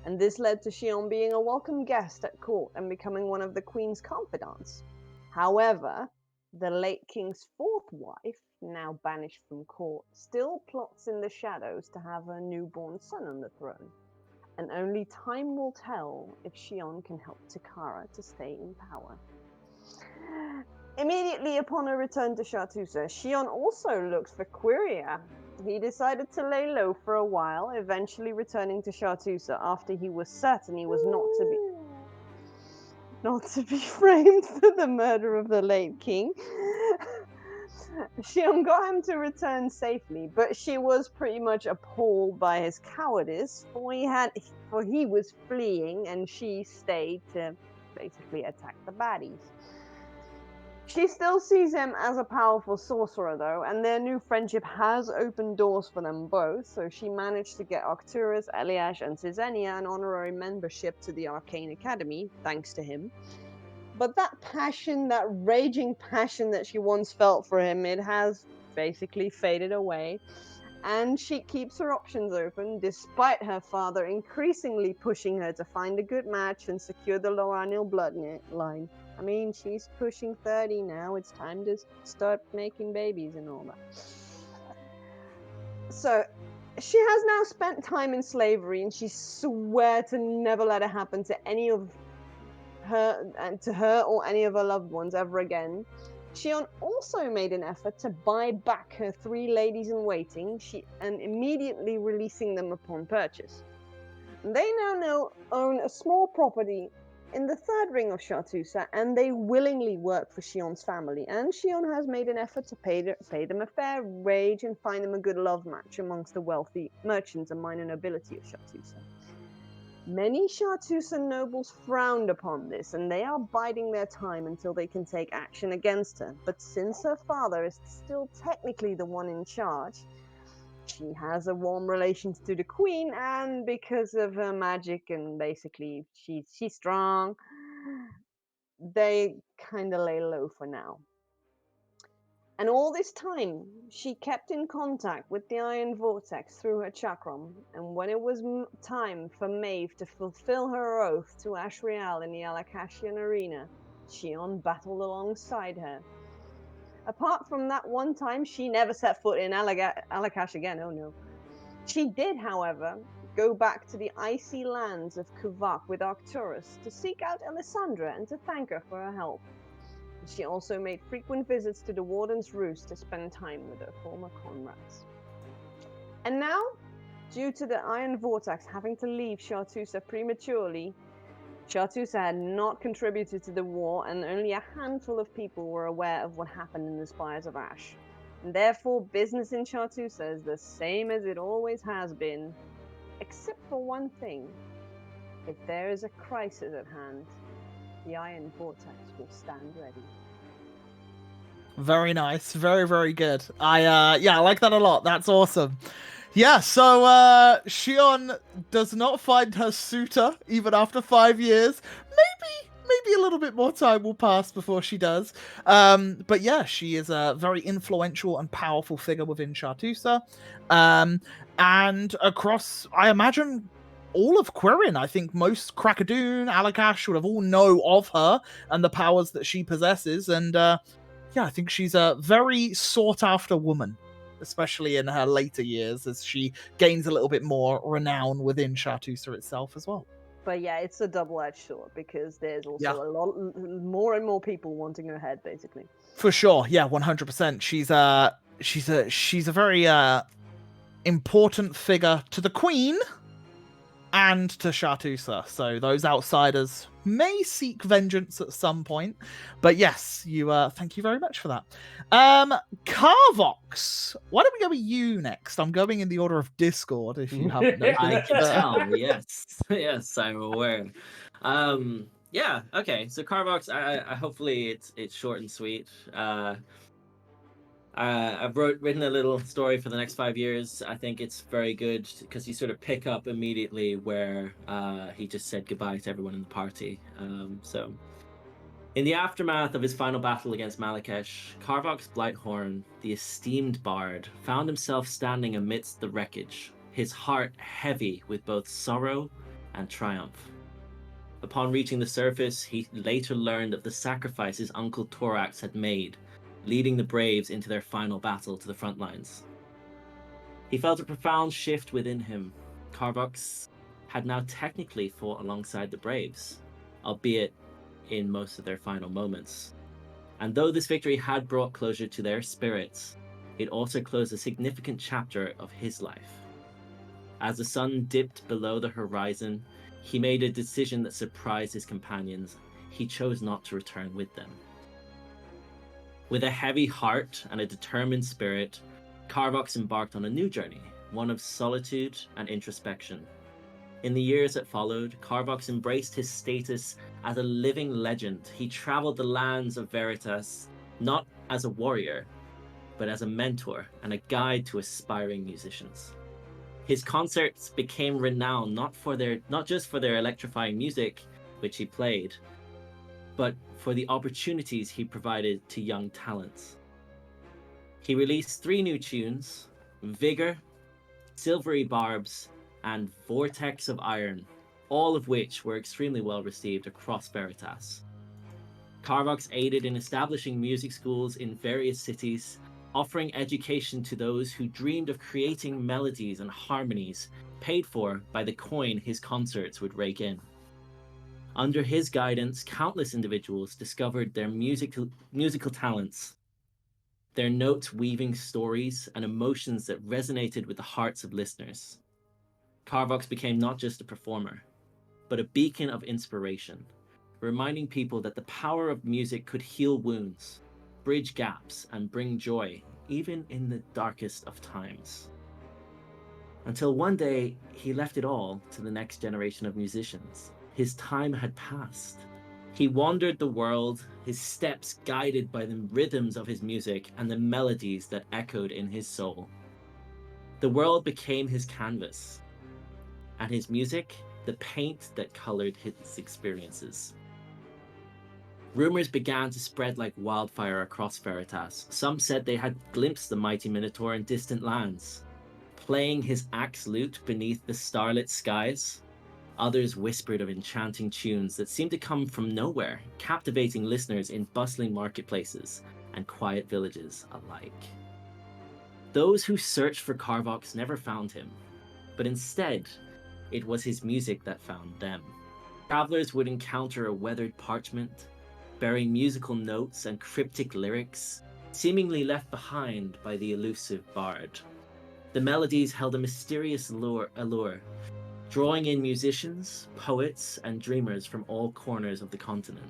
And this led to Shion being a welcome guest at court and becoming one of the queen's confidants. However, the late king's fourth wife, now banished from court, still plots in the shadows to have her newborn son on the throne. And only time will tell if Shion can help Takara to stay in power. Immediately upon her return to Chartusa, Shion also looked for Quiria. He decided to lay low for a while, eventually returning to Chartusa after he was certain he was not to be framed for the murder of the late king. Shion got him to return safely, but she was pretty much appalled by his cowardice, for he was fleeing and she stayed to basically attack the baddies. She still sees him as a powerful sorcerer, though, and their new friendship has opened doors for them both, so she managed to get Arcturus, Eliash, and Cisenia an honorary membership to the Arcane Academy, thanks to him. But that passion, that raging passion that she once felt for him, it has basically faded away. And she keeps her options open, despite her father increasingly pushing her to find a good match and secure the Loraniel bloodline. I mean, she's pushing 30 now. It's time to start making babies and all that. So, she has now spent time in slavery, and she swears to never let it happen to any of her or any of her loved ones ever again. Shion also made an effort to buy back her 3 ladies in waiting, and immediately releasing them upon purchase. They now own a small property in the 3rd ring of Chartusa, and they willingly work for Shion's family, and Shion has made an effort to pay them a fair wage and find them a good love match amongst the wealthy merchants and minor nobility of Chartusa. Many Chartusa nobles frowned upon this, and they are biding their time until they can take action against her. But since her father is still technically the one in charge, she has a warm relation to the queen, and because of her magic and basically she's strong, they kind of lay low for now. And all this time, she kept in contact with the Iron Vortex through her chakram, and when it was time for Maeve to fulfill her oath to Ashriel in the Alakashian arena, Shion battled alongside her. Apart from that one time, she never set foot in Alakash again, oh no. She did, however, go back to the icy lands of Kuvak with Arcturus to seek out Alessandra and to thank her for her help. She also made frequent visits to the Warden's Roost to spend time with her former comrades. And now, due to the Iron Vortex having to leave Chartusa prematurely, Chartusa had not contributed to the war, and only a handful of people were aware of what happened in the Spires of Ash. And therefore, business in Chartusa is the same as it always has been, except for one thing. If there is a crisis at hand, the Iron Vortex will stand ready. Very nice. Very, very good. I like that a lot. That's awesome. Yeah, so Shion does not find her suitor even after 5 years. Maybe a little bit more time will pass before she does. But yeah, she is a very influential and powerful figure within Chartusa. And across, I imagine, all of Quirin. I think most Krakadoon, Alakash would have all know of her and the powers that she possesses. And yeah, I think she's a very sought after woman, especially in her later years as she gains a little bit more renown within Chartusa itself as well. But yeah, it's a double-edged sword because there's also Yeah. a lot more and more people wanting her head, basically. For sure, yeah, 100%. She's a very important figure to the Queen and to Chartusa. So those outsiders may seek vengeance at some point. But yes, thank you very much for that. Carvox, why don't we go with you next? I'm going in the order of Discord, if you haven't noticed. I can tell. Yes, yes, I'm aware. Yeah. Okay. So Carvox, I hopefully it's short and sweet. I've written a little story for the next 5 years. I think it's very good because you sort of pick up immediately where he just said goodbye to everyone in the party. So, in the aftermath of his final battle against Malakesh, Carvox Blighthorn, the esteemed bard, found himself standing amidst the wreckage, his heart heavy with both sorrow and triumph. Upon reaching the surface, he later learned of the sacrifice his uncle Torax had made, leading the Braves into their final battle to the front lines. He felt a profound shift within him. Carvox had now technically fought alongside the Braves, albeit in most of their final moments. And though this victory had brought closure to their spirits, it also closed a significant chapter of his life. As the sun dipped below the horizon, he made a decision that surprised his companions. He chose not to return with them. With a heavy heart and a determined spirit, Carvox embarked on a new journey, one of solitude and introspection. In the years that followed, Carvox embraced his status as a living legend. He traveled the lands of Veritas, not as a warrior, but as a mentor and a guide to aspiring musicians. His concerts became renowned not just for their electrifying music, which he played, but for the opportunities he provided to young talents. He released 3 new tunes, Vigor, Silvery Barbs, and Vortex of Iron, all of which were extremely well received across Veritas. Carvox aided in establishing music schools in various cities, offering education to those who dreamed of creating melodies and harmonies paid for by the coin his concerts would rake in. Under his guidance, countless individuals discovered their musical talents, their notes weaving stories and emotions that resonated with the hearts of listeners. Carvox became not just a performer, but a beacon of inspiration, reminding people that the power of music could heal wounds, bridge gaps, and bring joy, even in the darkest of times. Until one day, he left it all to the next generation of musicians. His time had passed. He wandered the world, his steps guided by the rhythms of his music and the melodies that echoed in his soul. The world became his canvas, and his music, the paint that colored his experiences. Rumors began to spread like wildfire across Veritas. Some said they had glimpsed the mighty Minotaur in distant lands, playing his axe lute beneath the starlit skies. Others whispered of enchanting tunes that seemed to come from nowhere, captivating listeners in bustling marketplaces and quiet villages alike. Those who searched for Carvox never found him, but instead, it was his music that found them. Travelers would encounter a weathered parchment, bearing musical notes and cryptic lyrics, seemingly left behind by the elusive bard. The melodies held a mysterious allure, drawing in musicians, poets, and dreamers from all corners of the continent.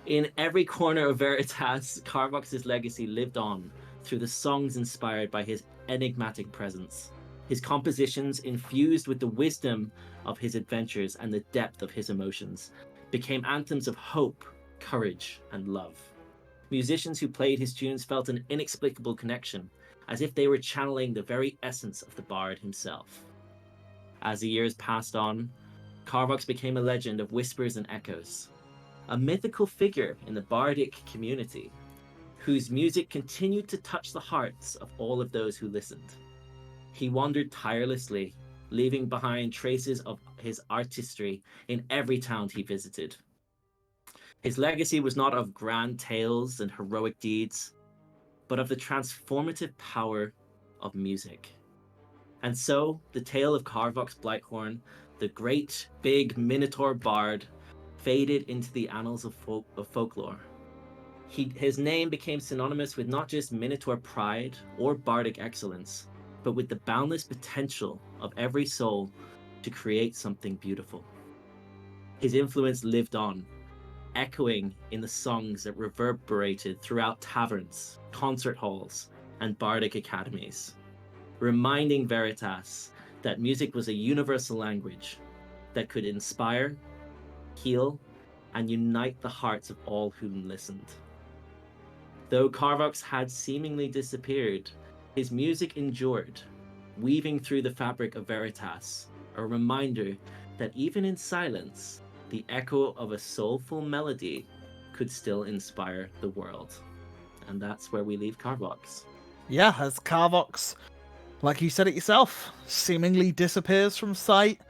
In every corner of Veritas, Carvox's legacy lived on through the songs inspired by his enigmatic presence. His compositions, infused with the wisdom of his adventures and the depth of his emotions, became anthems of hope, courage, and love. Musicians who played his tunes felt an inexplicable connection, as if they were channeling the very essence of the bard himself. As the years passed on, Carvox became a legend of whispers and echoes, a mythical figure in the bardic community, whose music continued to touch the hearts of all of those who listened. He wandered tirelessly, leaving behind traces of his artistry in every town he visited. His legacy was not of grand tales and heroic deeds, but of the transformative power of music. And so, the tale of Carvox Blighthorn, the great, big Minotaur bard, faded into the annals of folklore. His name became synonymous with not just Minotaur pride or bardic excellence, but with the boundless potential of every soul to create something beautiful. His influence lived on, echoing in the songs that reverberated throughout taverns, concert halls, and bardic academies, reminding Veritas that music was a universal language that could inspire, heal, and unite the hearts of all who listened. Though Carvox had seemingly disappeared, his music endured, weaving through the fabric of Veritas, a reminder that even in silence, the echo of a soulful melody could still inspire the world. And that's where we leave Carvox. Yeah, as Carvox, like you said it yourself, seemingly disappears from sight.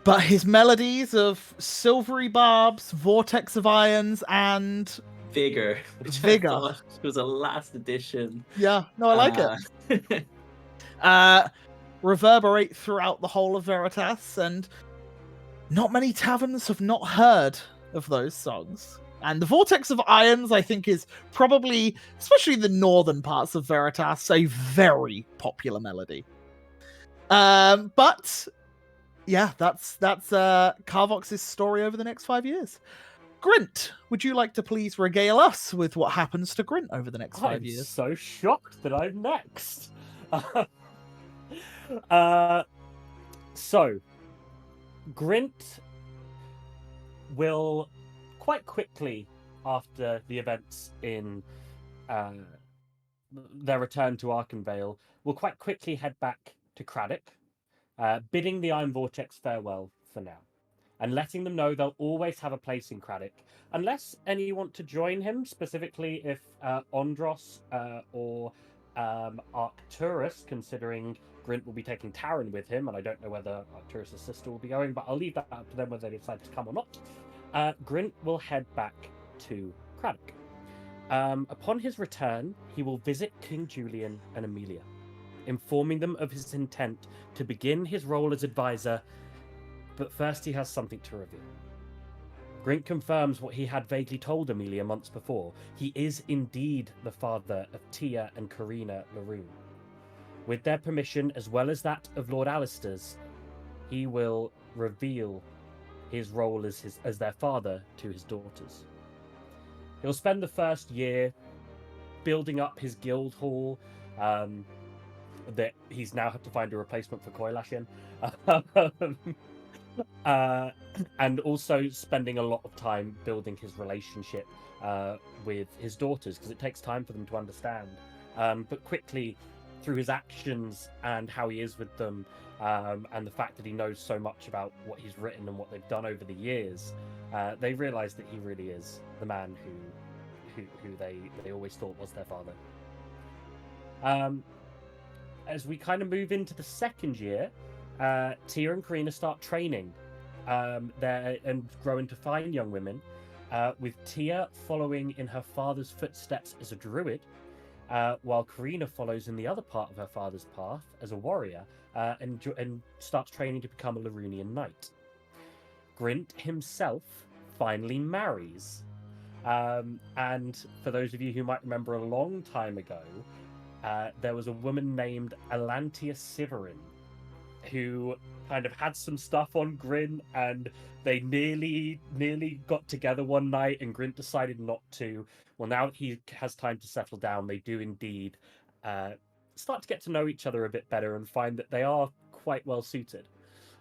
But his melodies of silvery barbs, vortex of irons, and Vigor, which Vigor. I thought was a last edition. Yeah, no, I like it. Reverberate throughout the whole of Veritas, and not many taverns have not heard of those songs. And the Vortex of Irons, I think, is probably, especially the northern parts of Veritas, a very popular melody. But yeah, that's Carvox's story over the next 5 years. Grint, would you like to please regale us with what happens to Grint over the next 5 years? I'm so shocked that I'm next. So, Grint will quite quickly, after the events in their return to Arkenvale, will quite quickly head back to Craddock, bidding the Iron Vortex farewell for now, and letting them know they'll always have a place in Craddock, unless any want to join him, specifically if Ondros or Arcturus, considering Grint will be taking Taryn with him, and I don't know whether Arcturus' sister will be going, but I'll leave that up to them whether they decide to come or not. Grint will head back to Craddock. Upon his return, he will visit King Julian and Amelia, informing them of his intent to begin his role as advisor, but first he has something to reveal. Grint confirms what he had vaguely told Amelia months before. He is indeed the father of Tia and Karina Laroon. With their permission, as well as that of Lord Alistair's, he will reveal his role as their father to his daughters. He'll spend the first year building up his guild hall, that he's now had to find a replacement for Koilashin, and also spending a lot of time building his relationship with his daughters, because it takes time for them to understand. But quickly, through his actions and how he is with them, and the fact that he knows so much about what he's written and what they've done over the years, they realise that he really is the man who they always thought was their father. As we kind of move into the second year, Tia and Karina start training there and grow into fine young women, with Tia following in her father's footsteps as a druid, while Karina follows in the other part of her father's path as a warrior, and starts training to become a Larunian knight. Grint himself finally marries. And for those of you who might remember a long time ago, there was a woman named Elantia Siverin who kind of had some stuff on Grint, and they nearly got together one night, and Grint decided not to. Well, now that he has time to settle down, they do indeed start to get to know each other a bit better and find that they are quite well suited.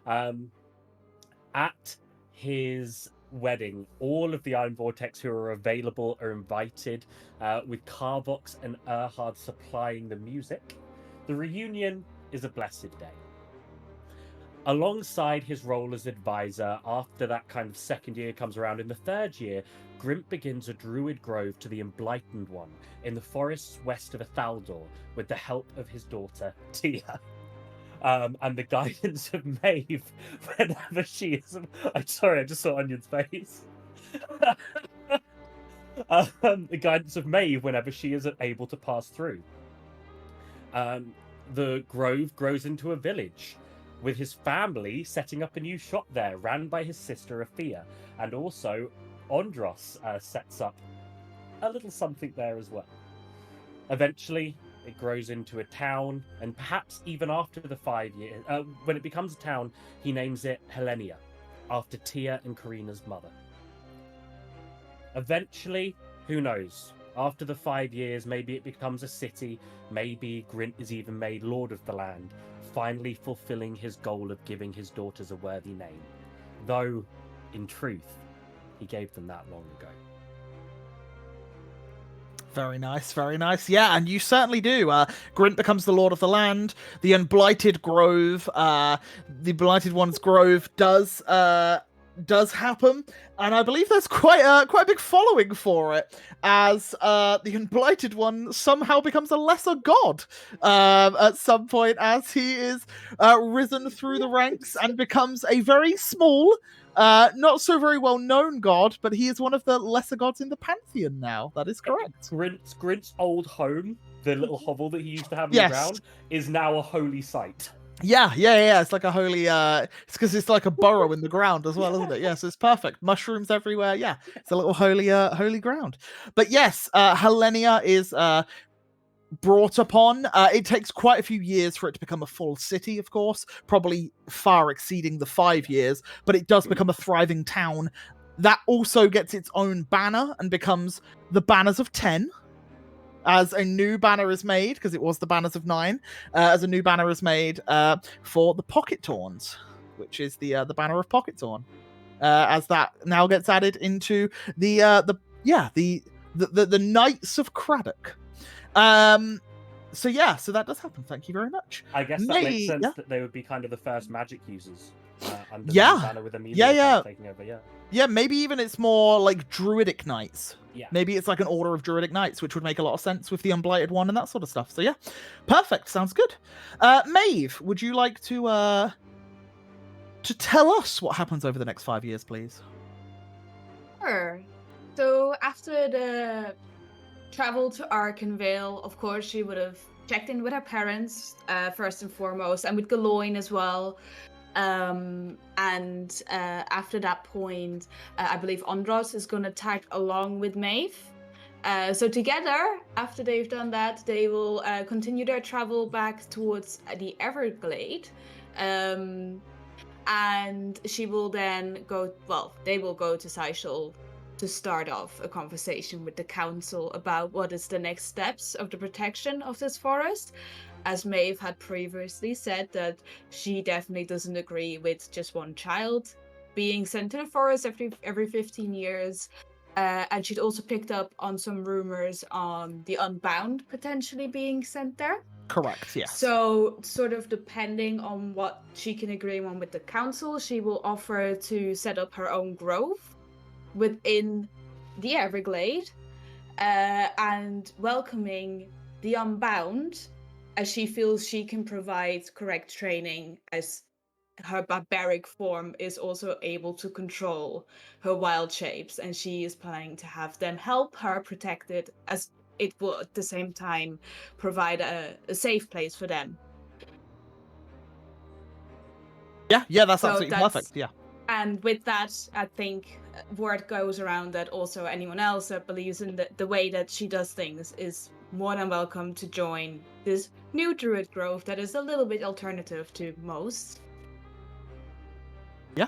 At his wedding. All of the Iron Vortex who are available are invited, with Carvox and Erhard supplying the music. The reunion is a blessed day. Alongside his role as advisor, after that kind of second year comes around, in the third year, Grimp begins a druid grove to the Enlightened One in the forests west of Athaldor with the help of his daughter, Tia. And the guidance of Maeve whenever she is... I'm sorry, I just saw Onion's face. The guidance of Maeve whenever she is able to pass through. The grove grows into a village, with his family setting up a new shop there, ran by his sister Athea, and also Ondros sets up a little something there as well. Eventually, it grows into a town, and perhaps even after the 5 years, when it becomes a town, he names it Helenia, after Tia and Karina's mother. Eventually, who knows? After the 5 years, maybe it becomes a city, maybe Grint is even made lord of the land, finally fulfilling his goal of giving his daughters a worthy name. Though, in truth, he gave them that long ago. Very nice, very nice. Yeah, and you certainly do. Grint becomes the lord of the land. The Unblighted Grove, the Blighted One's Grove does happen, and I believe there's quite a big following for it, as the Unblighted One somehow becomes a lesser god at some point, as he is risen through the ranks and becomes a very small, not so very well known god, but he is one of the lesser gods in the pantheon now. That is correct. Grint's old home, the little hovel that he used to have in Yes. the ground, is now a holy site. Yeah. It's like a holy. It's because it's like a burrow in the ground as well, isn't it? Yes, it's perfect. Mushrooms everywhere. Yeah, it's a little holy ground. But yes, Helenia is brought upon. It takes quite a few years for it to become a full city, of course, probably far exceeding the 5 years. But it does become a thriving town that also gets its own banner and becomes the Banners of 10. As a new banner is made, because it was the Banners of 9, as a new banner is made for the Pocket Tawns, which is the banner of Pocket Tawn, as that now gets added into the Knights of Craddock. So that does happen. Thank you very much. I guess that makes sense that they would be kind of the first magic users under the banner with Amelia taking over. Yeah, maybe even it's more like Druidic Knights. Yeah. Maybe it's like an order of Druidic Knights, which would make a lot of sense with the Unblighted One and that sort of stuff. So yeah, perfect. Sounds good. Maeve, would you like to tell us what happens over the next 5 years, please? Sure. So after the travel to Arkenvale, of course, she would have checked in with her parents first and foremost, and with Galoin as well. After that point, I believe Ondros is going to tag along with Maeve. So together, after they've done that, they will continue their travel back towards the Everglade. And she will then they will go to Seychelles to start off a conversation with the council about what is the next steps of the protection of this forest. As Maeve had previously said, that she definitely doesn't agree with just one child being sent to the forest every 15 years. And she'd also picked up on some rumors on the Unbound potentially being sent there. Correct, yes. So, sort of depending on what she can agree on with the council, she will offer to set up her own grove within the Everglade, and welcoming the Unbound, as she feels she can provide correct training, as her barbaric form is also able to control her wild shapes, and she is planning to have them help her protect it, as it will at the same time provide a safe place for them. Yeah, that's absolutely perfect. Yeah. And with that, I think word goes around that also anyone else that believes in the way that she does things is more than welcome to join this new Druid Grove that is a little bit alternative to most. Yeah,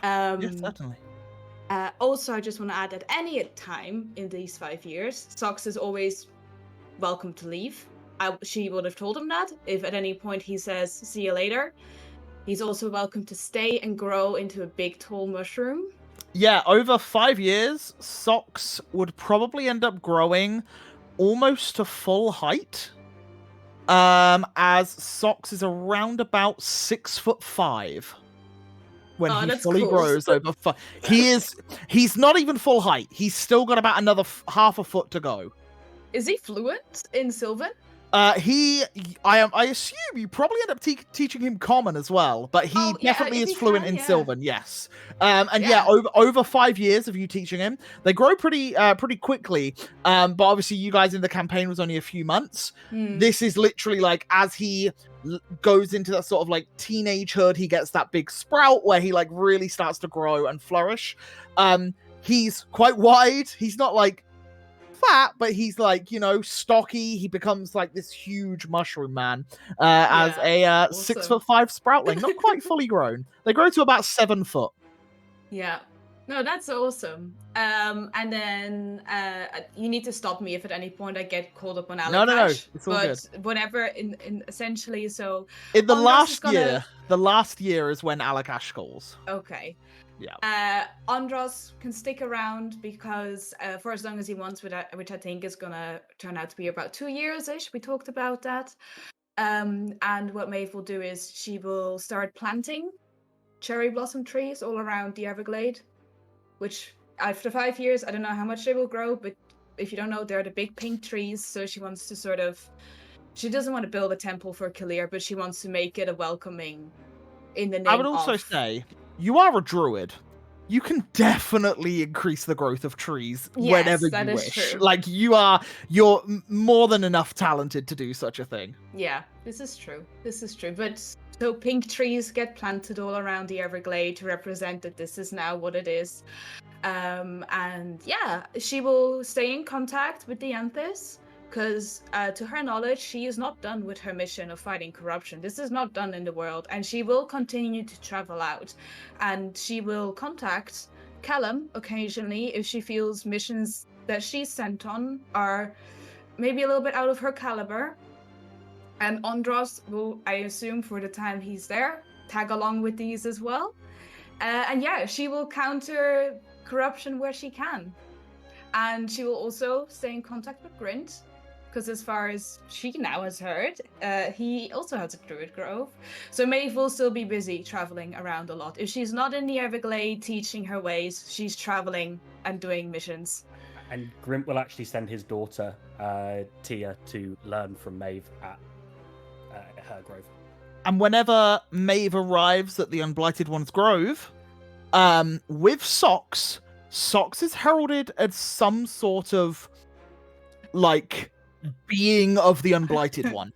certainly. Also, I just want to add that any time in these 5 years, Sox is always welcome to leave. She would have told him that. If at any point he says, see you later, he's also welcome to stay and grow into a big, tall mushroom. Yeah, over 5 years, Socks would probably end up growing almost to full height. As Socks is around about 6'5" when Oh, he that's fully cool. grows over. He's not even full height. He's still got about another half a foot to go. Is he fluent in Sylvan? I assume you probably end up teaching him Common as well, but he Oh, yeah, definitely if is he fluent can, in yeah. Sylvan, yes. And yeah, Yeah. over 5 years of you teaching him, they grow pretty quickly. But obviously, you guys in the campaign was only a few months. Hmm. This is literally like as he goes into that sort of like teenagehood, he gets that big sprout where he like really starts to grow and flourish. He's quite wide. He's not like fat, but he's like, you know, stocky. He becomes like this huge mushroom man as a awesome. 6'5" sproutling, not quite fully grown. They grow to about 7 foot. Yeah. No, that's awesome. And then you need to stop me if at any point I get called up on Alakash. No, it's all but good. whenever in essentially, so In the Andros is last year is when Alakash calls. Okay. Yeah. Andros can stick around because for as long as he wants, which I think is gonna turn out to be about 2 years-ish. We talked about that. And what Maeve will do is she will start planting cherry blossom trees all around the Everglade, which after 5 years, I don't know how much they will grow, but if you don't know, they're the big pink trees. So she wants to she doesn't want to build a temple for Kalir, but she wants to make it a welcoming in the name of... I would also say, you are a druid. You can definitely increase the growth of trees whenever you wish. True. Like you're more than enough talented to do such a thing. Yeah, this is true. But so pink trees get planted all around the Everglade to represent that this is now what it is. And yeah, she will stay in contact with the Anthis because to her knowledge, she is not done with her mission of fighting corruption. This is not done in the world, and she will continue to travel out, and she will contact Callum occasionally if she feels missions that she's sent on are maybe a little bit out of her caliber. And Andros will, I assume, for the time he's there, tag along with these as well. And yeah, she will counter corruption where she can. And she will also stay in contact with Grint, because as far as she now has heard, he also has a druid grove. So Maeve will still be busy traveling around a lot. If she's not in the Everglade teaching her ways, she's traveling and doing missions. And Grint will actually send his daughter, Tia, to learn from Maeve at her grove. And whenever Maeve arrives at the Unblighted One's grove, with Socks is heralded as some sort of like being of the Unblighted One.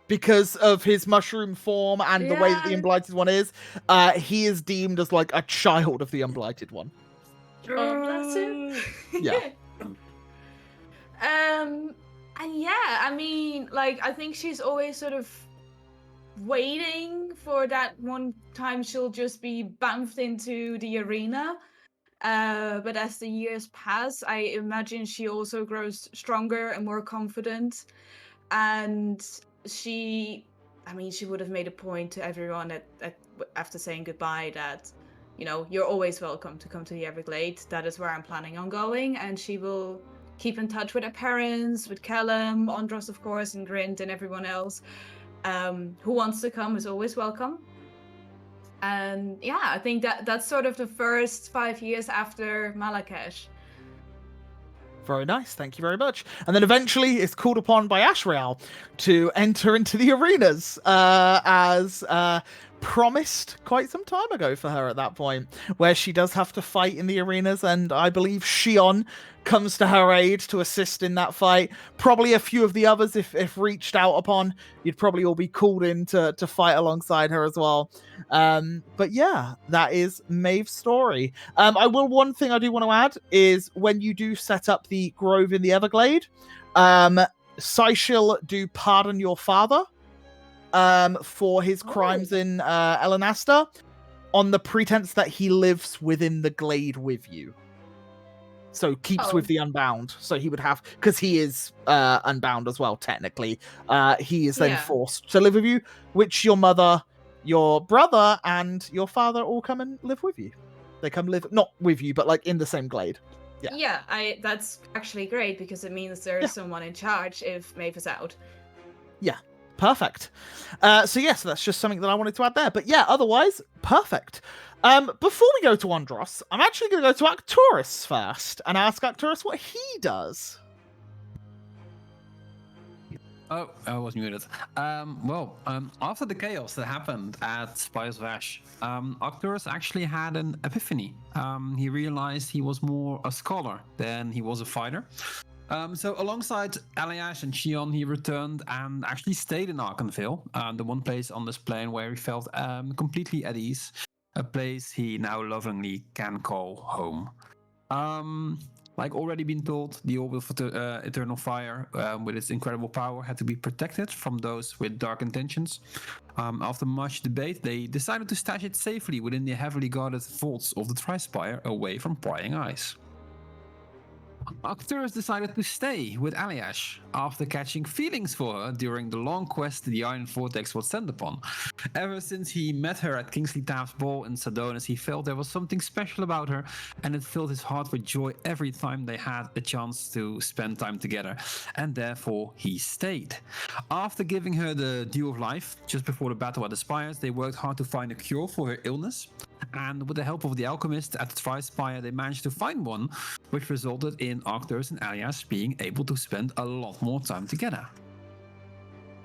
Because of his mushroom form and the way that the Unblighted One is, he is deemed as like a child of the Unblighted One. Oh, bless him. Yeah. And yeah, I mean, like, I think she's always sort of waiting for that one time she'll just be bounced into the arena. But as the years pass, I imagine she also grows stronger and more confident. And she would have made a point to everyone after saying goodbye that, you know, you're always welcome to come to the Everglade. That is where I'm planning on going. And she will keep in touch with her parents, with Callum, Andros, of course, and Grint, and everyone else. Who wants to come is always welcome. And yeah, I think that's sort of the first 5 years after Malakesh. Very nice, thank you very much. And then eventually it's called upon by Ashrael to enter into the arenas, as promised quite some time ago for her at that point, where she does have to fight in the arenas, and I believe Shion comes to her aid to assist in that fight. Probably a few of the others, if reached out upon, you'd probably all be called in to fight alongside her as well. But yeah, that is Maeve's story. One thing I do want to add is when you do set up the grove in the Everglade, Saishil do pardon your father for his crimes in Elenasta on the pretense that he lives within the glade with you. So keeps with the Unbound. So he would have, because he is Unbound as well, technically. He is then forced to live with you, which your mother, your brother and your father all come and live with you. They come live, not with you, but like in the same glade. Yeah. Yeah, that's actually great because it means there's someone in charge if Maeve is out. Yeah, perfect. So yes, that's just something that I wanted to add there. But yeah, otherwise, perfect. Before we go to Andros, I'm actually going to go to Arcturus first and ask Arcturus what he does. Oh, I was muted. After the chaos that happened at Spice Vash, Arcturus actually had an epiphany. He realized he was more a scholar than he was a fighter. So alongside Eliash and Shion, he returned and actually stayed in Arkenville, the one place on this plane where he felt completely at ease, a place he now lovingly can call home. Like already been told, the orb of eternal fire, with its incredible power, had to be protected from those with dark intentions. After much debate, they decided to stash it safely within the heavily guarded vaults of the Trispire, away from prying eyes. Arcturus decided to stay with Eliash after catching feelings for her during the long quest the Iron Vortex was sent upon. Ever since he met her at Kingsley Taft's ball in Sardonis, he felt there was something special about her, and it filled his heart with joy every time they had a chance to spend time together, and therefore he stayed. After giving her the Dew of Life just before the battle at the Spires, they worked hard to find a cure for her illness, and with the help of the alchemist at the Trispire, they managed to find one, which resulted in Arcturus and Elias being able to spend a lot more time together.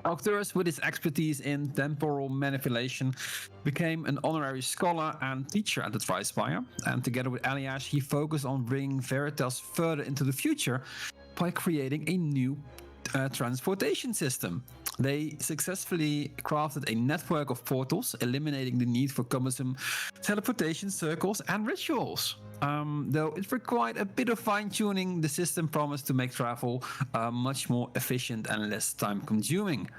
Arcturus, with his expertise in temporal manipulation, became an honorary scholar and teacher at the Trispire, and together with Elias, he focused on bringing Veritas further into the future by creating a new transportation system. They successfully crafted a network of portals, eliminating the need for cumbersome teleportation circles and rituals. Though it required a bit of fine-tuning, the system promised to make travel much more efficient and less time-consuming.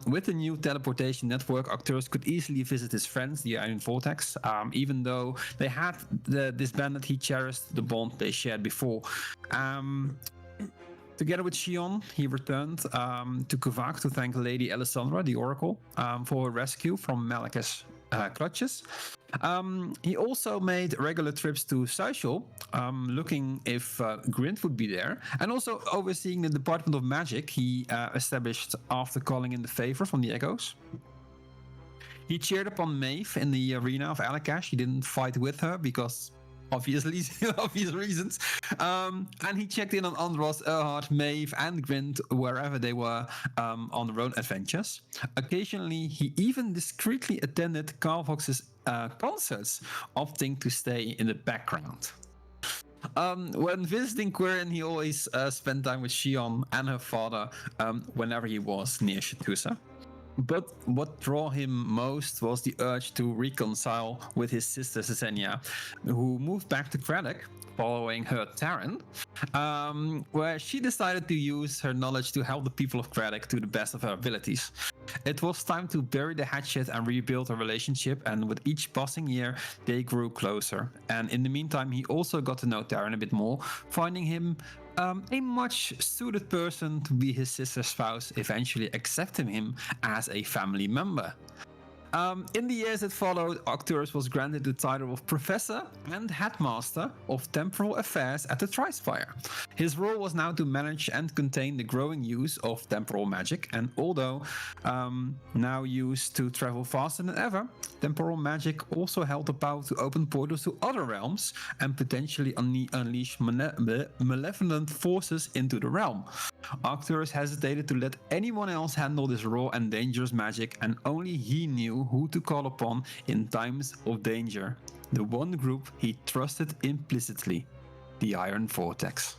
With the new teleportation network, Arcturus could easily visit his friends, the Iron Vortex, even though they had disbanded. He cherished the bond they shared before. Together with Shion, he returned to Kuvak to thank Lady Alessandra, the Oracle, for her rescue from Malekith's clutches. He also made regular trips to Saishul, looking if Grint would be there, and also overseeing the Department of Magic he established after calling in the favor from the Echoes. He cheered upon Maeve in the arena of Alakash. He didn't fight with her because obvious reasons. And he checked in on Andros, Erhard, Maeve, and Grint wherever they were on their own adventures. Occasionally, he even discreetly attended Carvox's concerts, opting to stay in the background. When visiting Quirin, he always spent time with Shion and her father whenever he was near Shatusa. But what drew him most was the urge to reconcile with his sister Sesenia, who moved back to Craddock following her Terran, where she decided to use her knowledge to help the people of Craddock to the best of her abilities. It was time to bury the hatchet and rebuild a relationship, and with each passing year, they grew closer. And in the meantime, he also got to know Terran a bit more, finding him a much suited person to be his sister's spouse, eventually accepting him as a family member. In the years that followed, Arcturus was granted the title of Professor and Headmaster of Temporal Affairs at the Trispire. His role was now to manage and contain the growing use of temporal magic, and although now used to travel faster than ever, temporal magic also held the power to open portals to other realms and potentially unleash malevolent forces into the realm. Arcturus hesitated to let anyone else handle this raw and dangerous magic, and only he knew who to call upon in times of danger. The one group he trusted implicitly, the Iron Vortex.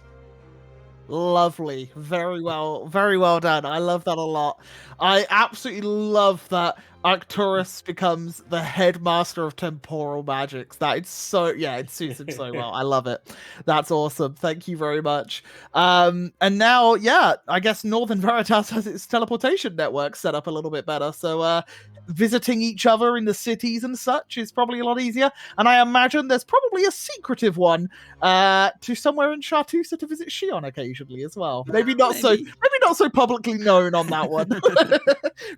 Lovely. Very well done. I love that a lot. I absolutely love that Arcturus becomes the headmaster of temporal magics. That it's so, yeah, it suits him so well. I love it. That's awesome. Thank you very much. And now, yeah, I guess Northern Veritas has its teleportation network set up a little bit better. So visiting each other in the cities and such is probably a lot easier. And I imagine there's probably a secretive one to somewhere in Chartusa to visit Shion occasionally as well. Maybe not so publicly known on that one.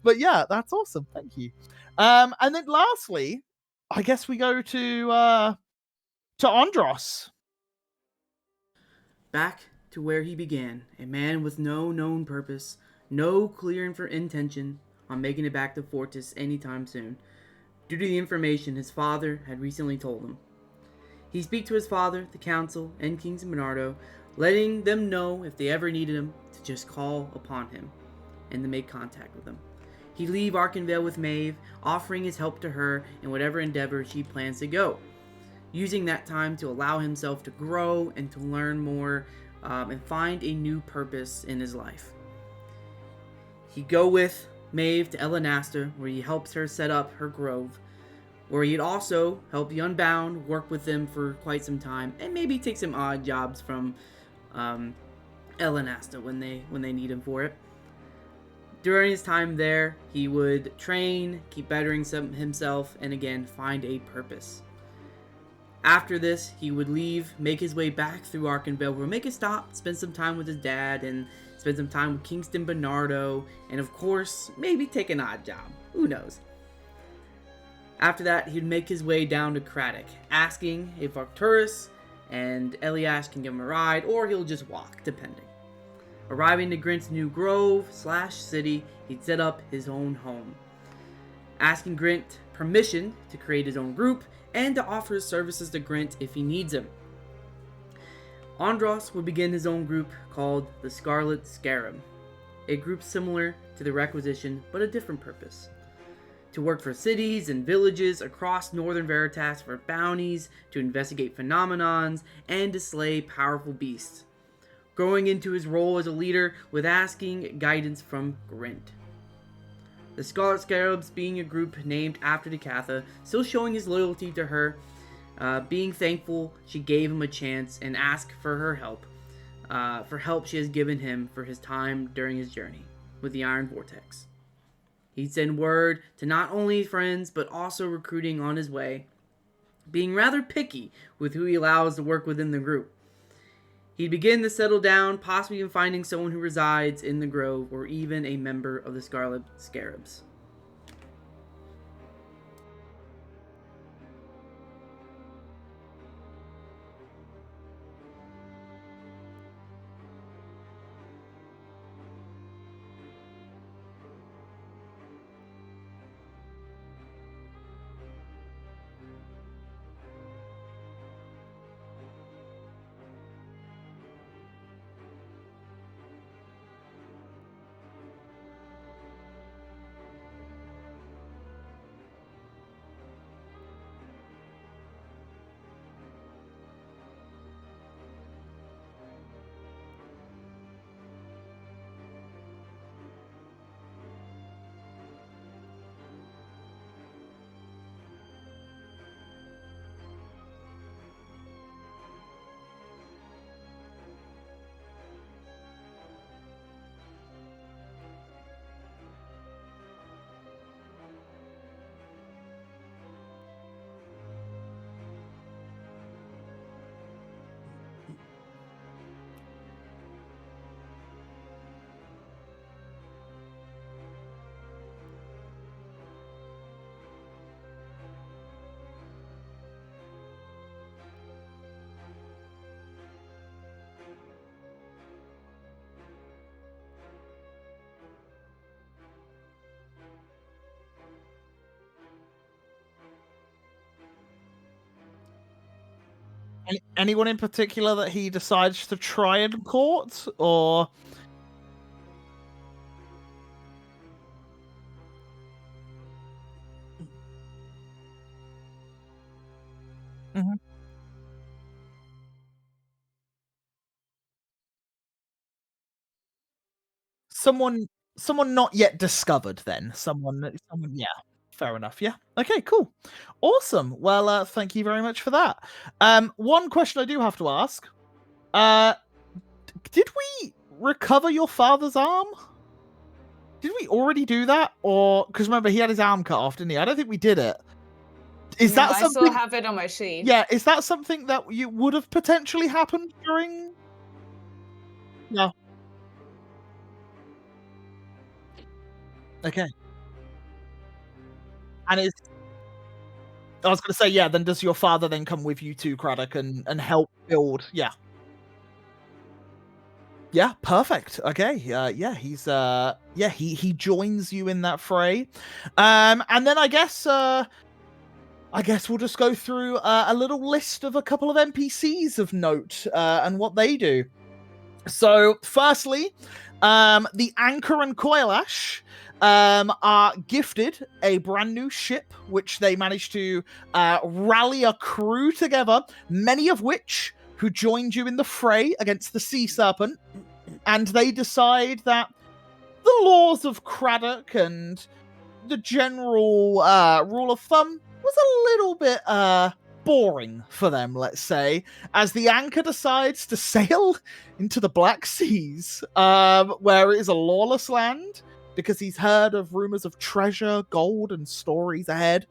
But yeah, that's awesome. Thank you. you. And then lastly, I guess we go to Andros. Back to where he began, a man with no known purpose, no clear intention on making it back to Fortis anytime soon, due to the information his father had recently told him. He speak to his father, the council, and King Bernardo, letting them know if they ever needed him to just call upon him and to make contact with him. He'd leave Arkenvale with Maeve, offering his help to her in whatever endeavor she plans to go, using that time to allow himself to grow and to learn more and find a new purpose in his life. He'd go with Maeve to Elenasta, where he helps her set up her grove, where he'd also help the Unbound work with them for quite some time, and maybe take some odd jobs from Elenasta when they need him for it. During his time there, he would train, keep bettering himself, and again, find a purpose. After this, he would leave, make his way back through Arkenvale, where he'll make a stop, spend some time with his dad, and spend some time with Kingston Bernardo, and of course, maybe take an odd job. Who knows? After that, he'd make his way down to Craddock, asking if Arcturus and Eliash can give him a ride, or he'll just walk, depending. Arriving to Grint's new grove/city, he'd set up his own home, asking Grint permission to create his own group and to offer his services to Grint if he needs him. Andros would begin his own group called the Scarlet Scarab, a group similar to the Requisition but a different purpose: to work for cities and villages across northern Veritas for bounties, to investigate phenomenons, and to slay powerful beasts, growing into his role as a leader with asking guidance from Grint. The Scarlet Scarabs being a group named after Decatha, still showing his loyalty to her, being thankful she gave him a chance and asked for her help, for help she has given him for his time during his journey with the Iron Vortex. He'd send word to not only friends, but also recruiting on his way, being rather picky with who he allows to work within the group. He'd begin to settle down, possibly even finding someone who resides in the grove, or even a member of the Scarlet Scarabs. Anyone in particular that he decides to try and court, or? Mm-hmm. Someone not yet discovered then. Someone, yeah. Fair enough. Yeah. Okay, cool. Awesome. Well, thank you very much for that. One question I do have to ask. Did we recover your father's arm? Did we already do that? Or, because remember, he had his arm cut off, didn't he? I don't think we did it. Is that I something? still have it on my sheet. Yeah, is that something that you would have potentially happened during? No. Okay. And is I was going to say, yeah, then does your father then come with you too, Craddock, and help build? Yeah. Yeah, perfect. Okay. Yeah, he's he joins you in that fray. And then I guess we'll just go through a little list of a couple of NPCs of note and what they do. So, firstly, the Anchor and Coilash are gifted a brand new ship, which they managed to rally a crew together, many of which who joined you in the fray against the Sea Serpent, and they decide that the laws of Craddock and the general rule of thumb was a little bit boring for them, let's say, as the Anchor decides to sail into the Black Seas, where it is a lawless land, because he's heard of rumors of treasure, gold, and stories ahead,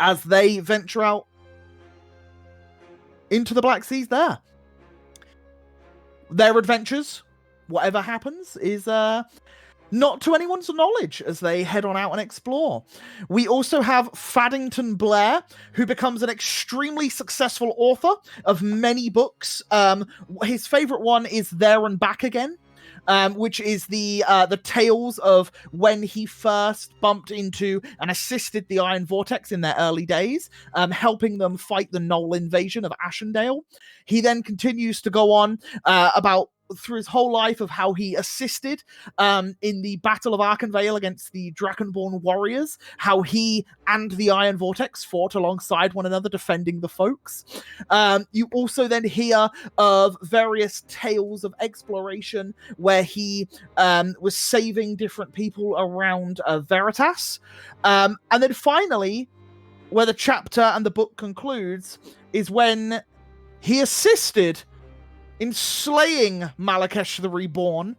as they venture out into the Black Seas there. Their adventures, whatever happens, is not to anyone's knowledge as they head on out and explore. We also have Faddington Blair, who becomes an extremely successful author of many books. His favorite one is There and Back Again, which is the tales of when he first bumped into and assisted the Iron Vortex in their early days, helping them fight the Knoll invasion of Ashendale. He then continues to go on about through his whole life of how he assisted in the Battle of Arkenvale against the Dragonborn warriors, how he and the Iron Vortex fought alongside one another defending the folks. You also then hear of various tales of exploration where he was saving different people around Veritas. And then finally, where the chapter and the book concludes, is when he assisted in slaying Malakesh the Reborn.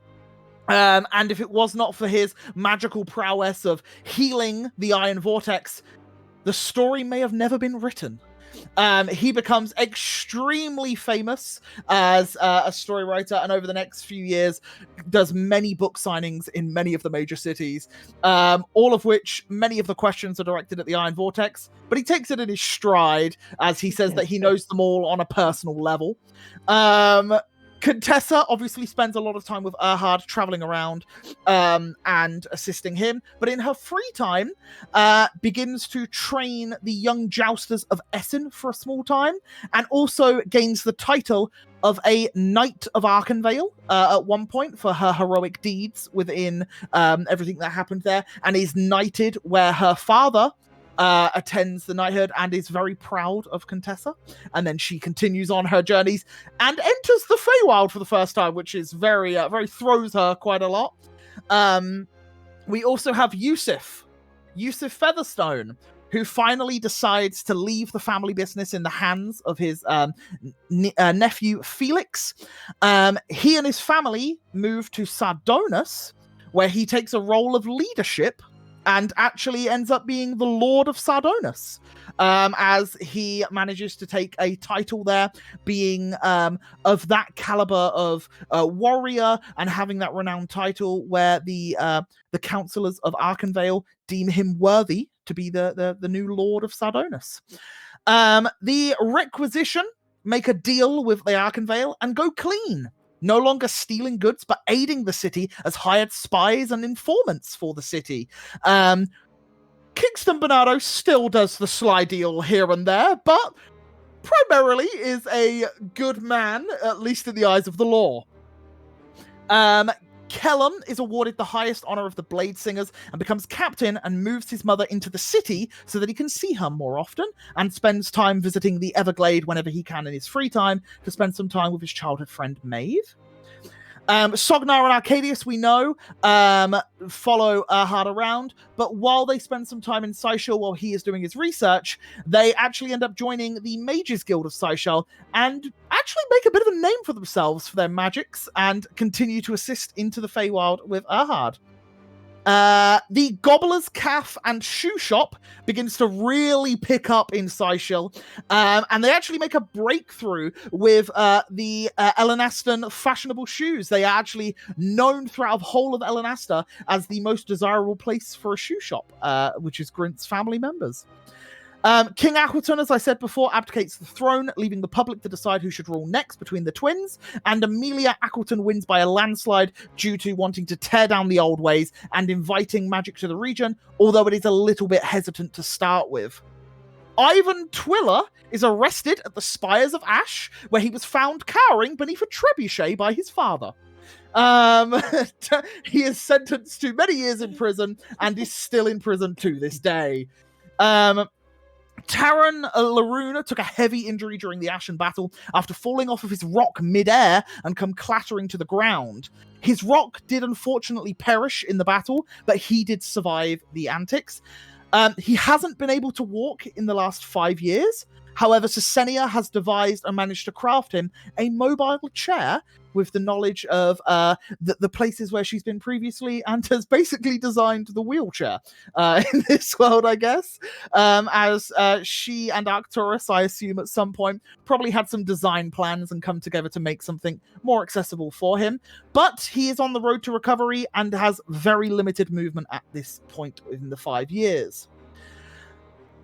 And if it was not for his magical prowess of healing the Iron Vortex, the story may have never been written. He becomes extremely famous as a story writer, and over the next few years does many book signings in many of the major cities, all of which many of the questions are directed at the Iron Vortex, but he takes it in his stride as he says that he knows them all on a personal level. Contessa obviously spends a lot of time with Erhard, traveling around and assisting him, but in her free time begins to train the young jousters of Essen for a small time, and also gains the title of a Knight of Arkenvale at one point for her heroic deeds within everything that happened there, and is knighted where her father attends the knighthood and is very proud of Contessa. And then she continues on her journeys and enters the Feywild for the first time, which is very throws her quite a lot. We also have Yusuf Featherstone, who finally decides to leave the family business in the hands of his nephew Felix. He and his family move to Sardonis, where he takes a role of leadership and actually ends up being the Lord of Sardonis, as he manages to take a title there, being of that caliber of warrior and having that renowned title where the councillors of Arkenvale deem him worthy to be the new Lord of Sardonis. The Requisition make a deal with the Arkenvale and go clean. No longer stealing goods, but aiding the city as hired spies and informants for the city. Kingston Bernardo still does the sly deal here and there, but primarily is a good man, at least in the eyes of the law. Kellum is awarded the highest honor of the Blade Singers and becomes captain and moves his mother into the city so that he can see her more often, and spends time visiting the Everglade whenever he can in his free time to spend some time with his childhood friend Maeve. Sognar and Arcadius, we know, follow Erhard around, but while they spend some time in Seychelles while he is doing his research, they actually end up joining the Mages Guild of Seychelles and actually make a bit of a name for themselves for their magics and continue to assist into the Feywild with Erhard. The Gobbler's Caff and Shoe Shop begins to really pick up in Syshil, and they actually make a breakthrough with the Elenastan fashionable shoes. They are actually known throughout the whole of Elenasta as the most desirable place for a shoe shop, which is Grint's family members. King Aquaton, as I said before, abdicates the throne, leaving the public to decide who should rule next between the twins, and Amelia Aquaton wins by a landslide due to wanting to tear down the old ways and inviting magic to the region, although it is a little bit hesitant to start with. Ivan Twiller is arrested at the Spires of Ash, where he was found cowering beneath a trebuchet by his father. He is sentenced to many years in prison and is still in prison to this day. Taran Laruna took a heavy injury during the Ashen battle after falling off of his rock mid-air and come clattering to the ground. His rock did unfortunately perish in the battle, but he did survive the antics. He hasn't been able to walk in the last 5 years. However, Sesenia has devised and managed to craft him a mobile chair with the knowledge of the places where she's been previously, and has basically designed the wheelchair in this world, I guess. As she and Arcturus, I assume at some point, probably had some design plans and come together to make something more accessible for him. But he is on the road to recovery and has very limited movement at this point in the 5 years.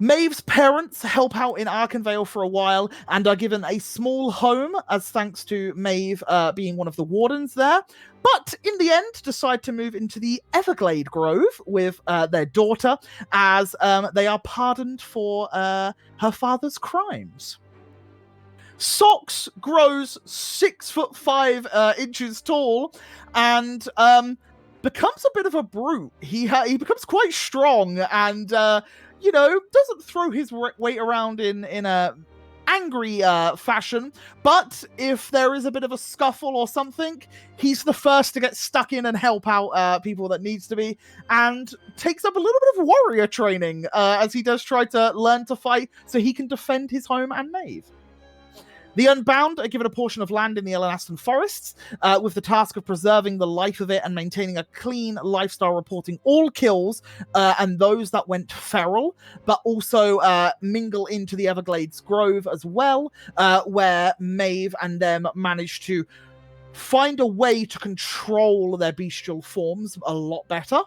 Maeve's parents help out in Arkenvale for a while and are given a small home as thanks to Maeve being one of the wardens there, but in the end decide to move into the Everglade Grove with their daughter as they are pardoned for her father's crimes. Socks grows 6'5" tall and becomes a bit of a brute. He becomes quite strong and doesn't throw his weight around in a angry fashion, but if there is a bit of a scuffle or something, he's the first to get stuck in and help out people that needs to be, and takes up a little bit of warrior training as he does try to learn to fight so he can defend his home and Maeve. The Unbound are given a portion of land in the Elenastan forests, with the task of preserving the life of it and maintaining a clean lifestyle, reporting all kills and those that went feral, but also mingle into the Everglades Grove as well, where Maeve and them managed to find a way to control their bestial forms a lot better.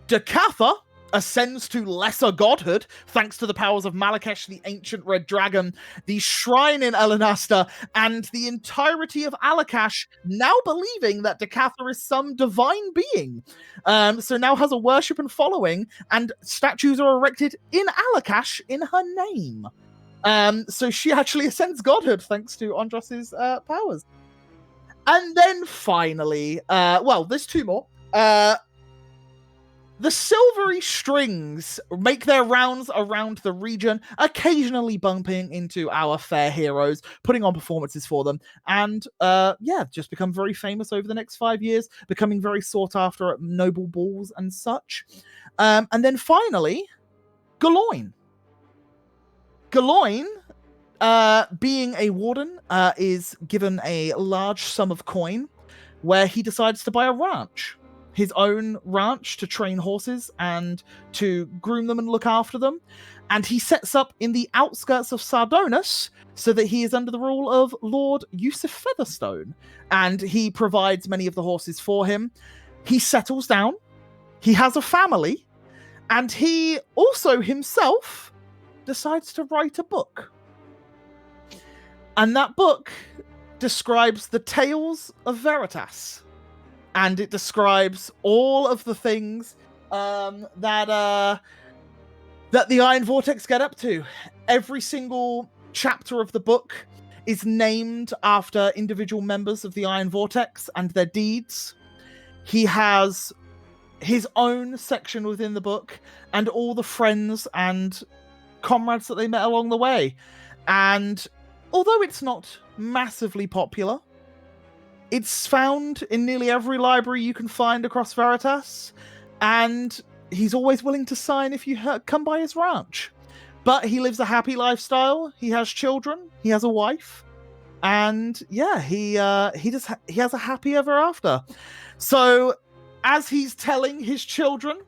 Decatha ascends to lesser godhood thanks to the powers of Malakesh, the ancient red dragon, the shrine in Elenasta, and the entirety of Alakash now believing that Decatha is some divine being. So now has a worship and following, and statues are erected in Alakash in her name. So she actually ascends godhood thanks to Andros's powers. And then finally, there's 2 more. The silvery strings make their rounds around the region, occasionally bumping into our fair heroes, putting on performances for them, and just become very famous over the next 5 years, becoming very sought after at noble balls and such. And then finally, Galoin. Galoin, being a warden, is given a large sum of coin where he decides to buy a ranch. His own ranch to train horses and to groom them and look after them. And he sets up in the outskirts of Sardonis so that he is under the rule of Lord Yusuf Featherstone. And he provides many of the horses for him. He settles down. He has a family. And he also himself decides to write a book. And that book describes the tales of Veritas. And it describes all of the things that the Iron Vortex get up to. Every single chapter of the book is named after individual members of the Iron Vortex and their deeds. He has his own section within the book and all the friends and comrades that they met along the way. And although it's not massively popular, it's found in nearly every library you can find across Veritas, and he's always willing to sign if you come by his ranch. But he lives a happy lifestyle. He has children. He has a wife, and he has a happy ever after. So as he's telling his children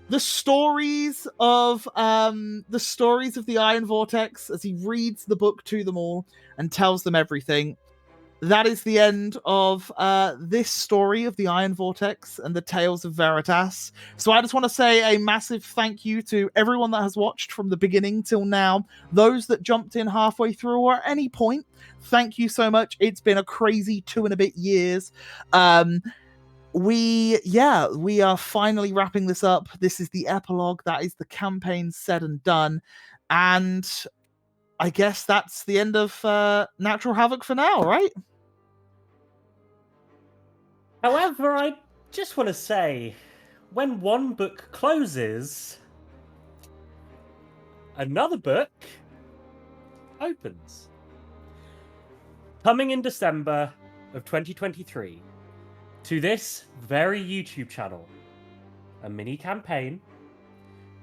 the stories of the Iron Vortex, as he reads the book to them all and tells them everything, that is the end of this story of the Iron Vortex and the Tales of Veritas. So I just want to say a massive thank you to everyone that has watched from the beginning till now. Those that jumped in halfway through or at any point, thank you so much. It's been a crazy 2 and a bit years. We are finally wrapping this up. This is the epilogue. That is the campaign said and done. And I guess that's the end of Natural Havoc for now, right? However, I just want to say, when one book closes, another book opens. Coming in December of 2023 to this very YouTube channel, a mini campaign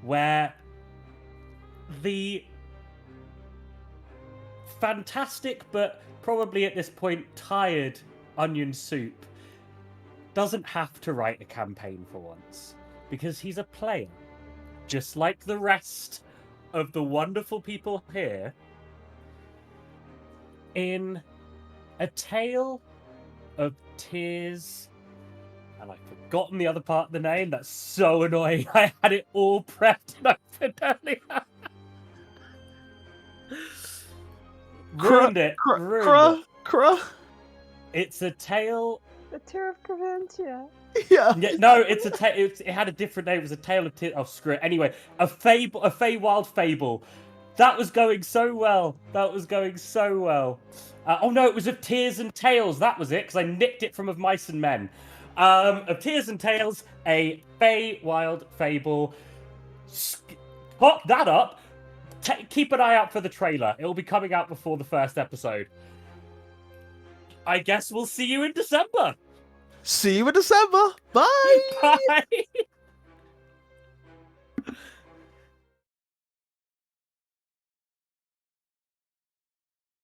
where the fantastic but probably at this point tired Onion Soup doesn't have to write a campaign for once, because he's a player, just like the rest of the wonderful people here, in A Tale of Tears. And I've forgotten the other part of the name. That's so annoying. I had it all prepped and opened earlier. Ruined it. It's a tale. The Tear of Craventia. Yeah. No, it's a it had a different name. It was a Tale of Tears. Oh, screw it. Anyway, a Feywild Fable. That was going so well. Oh no, it was Of Tears and Tales. That was it, because I nicked it from Of Mice and Men. Of Tears and Tales, a Feywild Fable. Pop that up. Keep an eye out for the trailer. It will be coming out before the first episode. I guess we'll see you in December. See you in December. Bye. Bye.